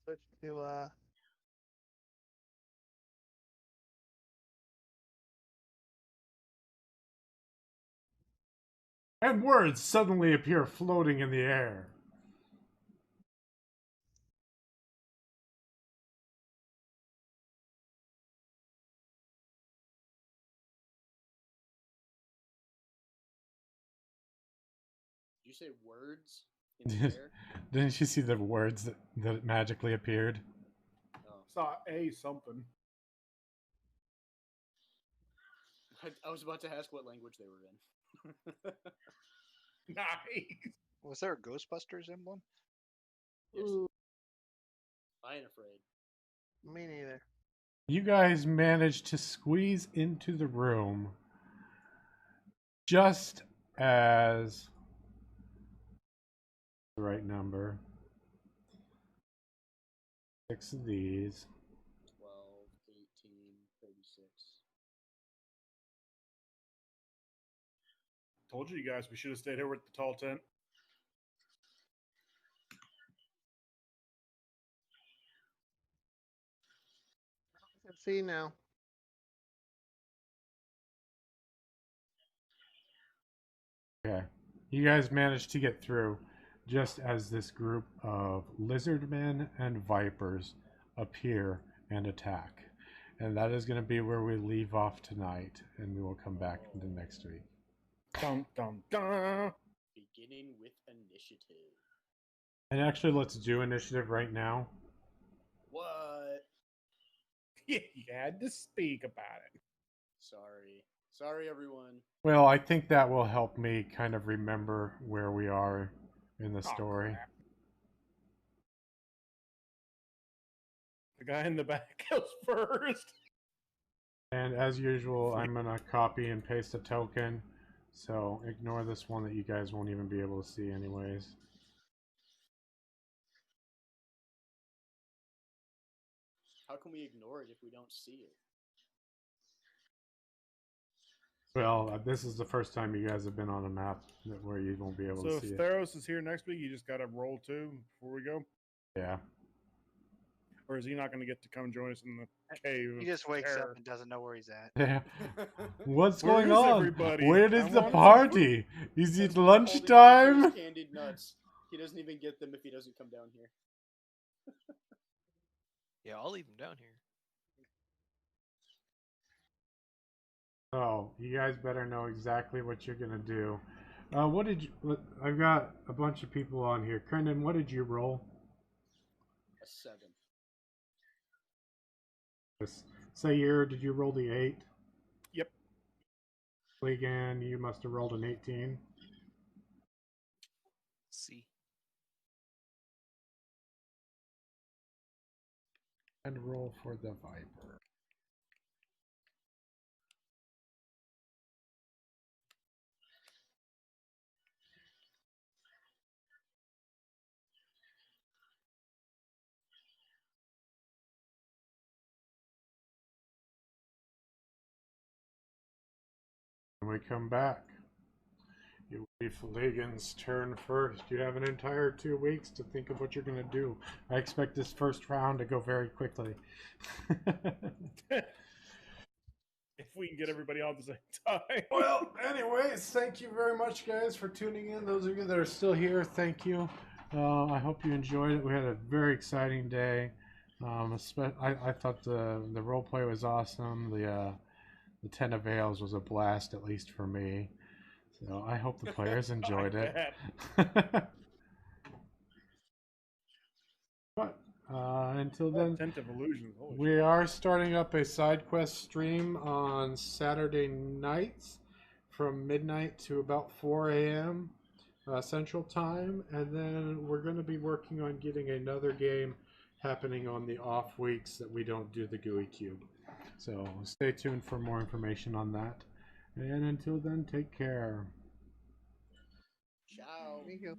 Switch to And words suddenly appear floating in the air. Did you say words in the air? Didn't you see the words that magically appeared? Oh. Saw a something. I was about to ask what language they were in. Nice. Was there a Ghostbusters emblem? Yes. ooh, I ain't afraid. me neither. You guys managed to squeeze into the room just as the right number. 6 of these. 12, 18, 36. Told you guys we should have stayed here with the tall tent. I can see now. Okay. You guys managed to get through just as this group of lizard men and vipers appear and attack. And that is going to be where we leave off tonight, and we will come back into next week. Dun dun dun. Beginning with initiative. And actually, let's do initiative right now. What? You had to speak about it. Sorry. Sorry, everyone. Well, I think that will help me kind of remember where we are in the Oh, story. crap. The guy in the back goes first. And as usual, I'm going to copy and paste a token. So ignore this one that you guys won't even be able to see anyways. How can we ignore it if we don't see it? Well, this is the first time you guys have been on a map where you won't be able So to if see it. Theros is here next week, you just got to roll 2 before we go? Yeah. Or is he not going to get to come join us in the cave? He of just wakes terror? up and doesn't know where he's at. Yeah. What's Where going is on? everybody? Where I is the want some party? Is Since it we're holding on to his lunchtime? Candied nuts. He doesn't even get them if he doesn't come down here. Yeah, I'll leave him down here. Oh, you guys better know exactly what you're gonna do. What did you? I've got a bunch of people on here. Brendan, what did you roll? A 7. Sayer, did you roll the 8? Yep. Ligan, you must have rolled an 18. See. And roll for the Viper. When we come back, it will be Flagon's turn first. You have an entire 2 weeks to think of what you're going to do. I expect this first round to go very quickly. If we can get everybody on at the same time. Well, anyways, thank you very much, guys, for tuning in. Those of you that are still here, thank you. I hope you enjoyed it. We had a very exciting day. I thought the role play was awesome. The Ten of Veils was a blast, at least for me. So I hope the players enjoyed it. Bet. But until then, Tent of Illusions. Holy we shit. are starting up a side quest stream on Saturday nights from midnight to about 4 a.m. Central Time, and then we're going to be working on getting another game happening on the off weeks that we don't do the Gooey Cube. So stay tuned for more information on that. And until then, take care. Ciao. Thank you.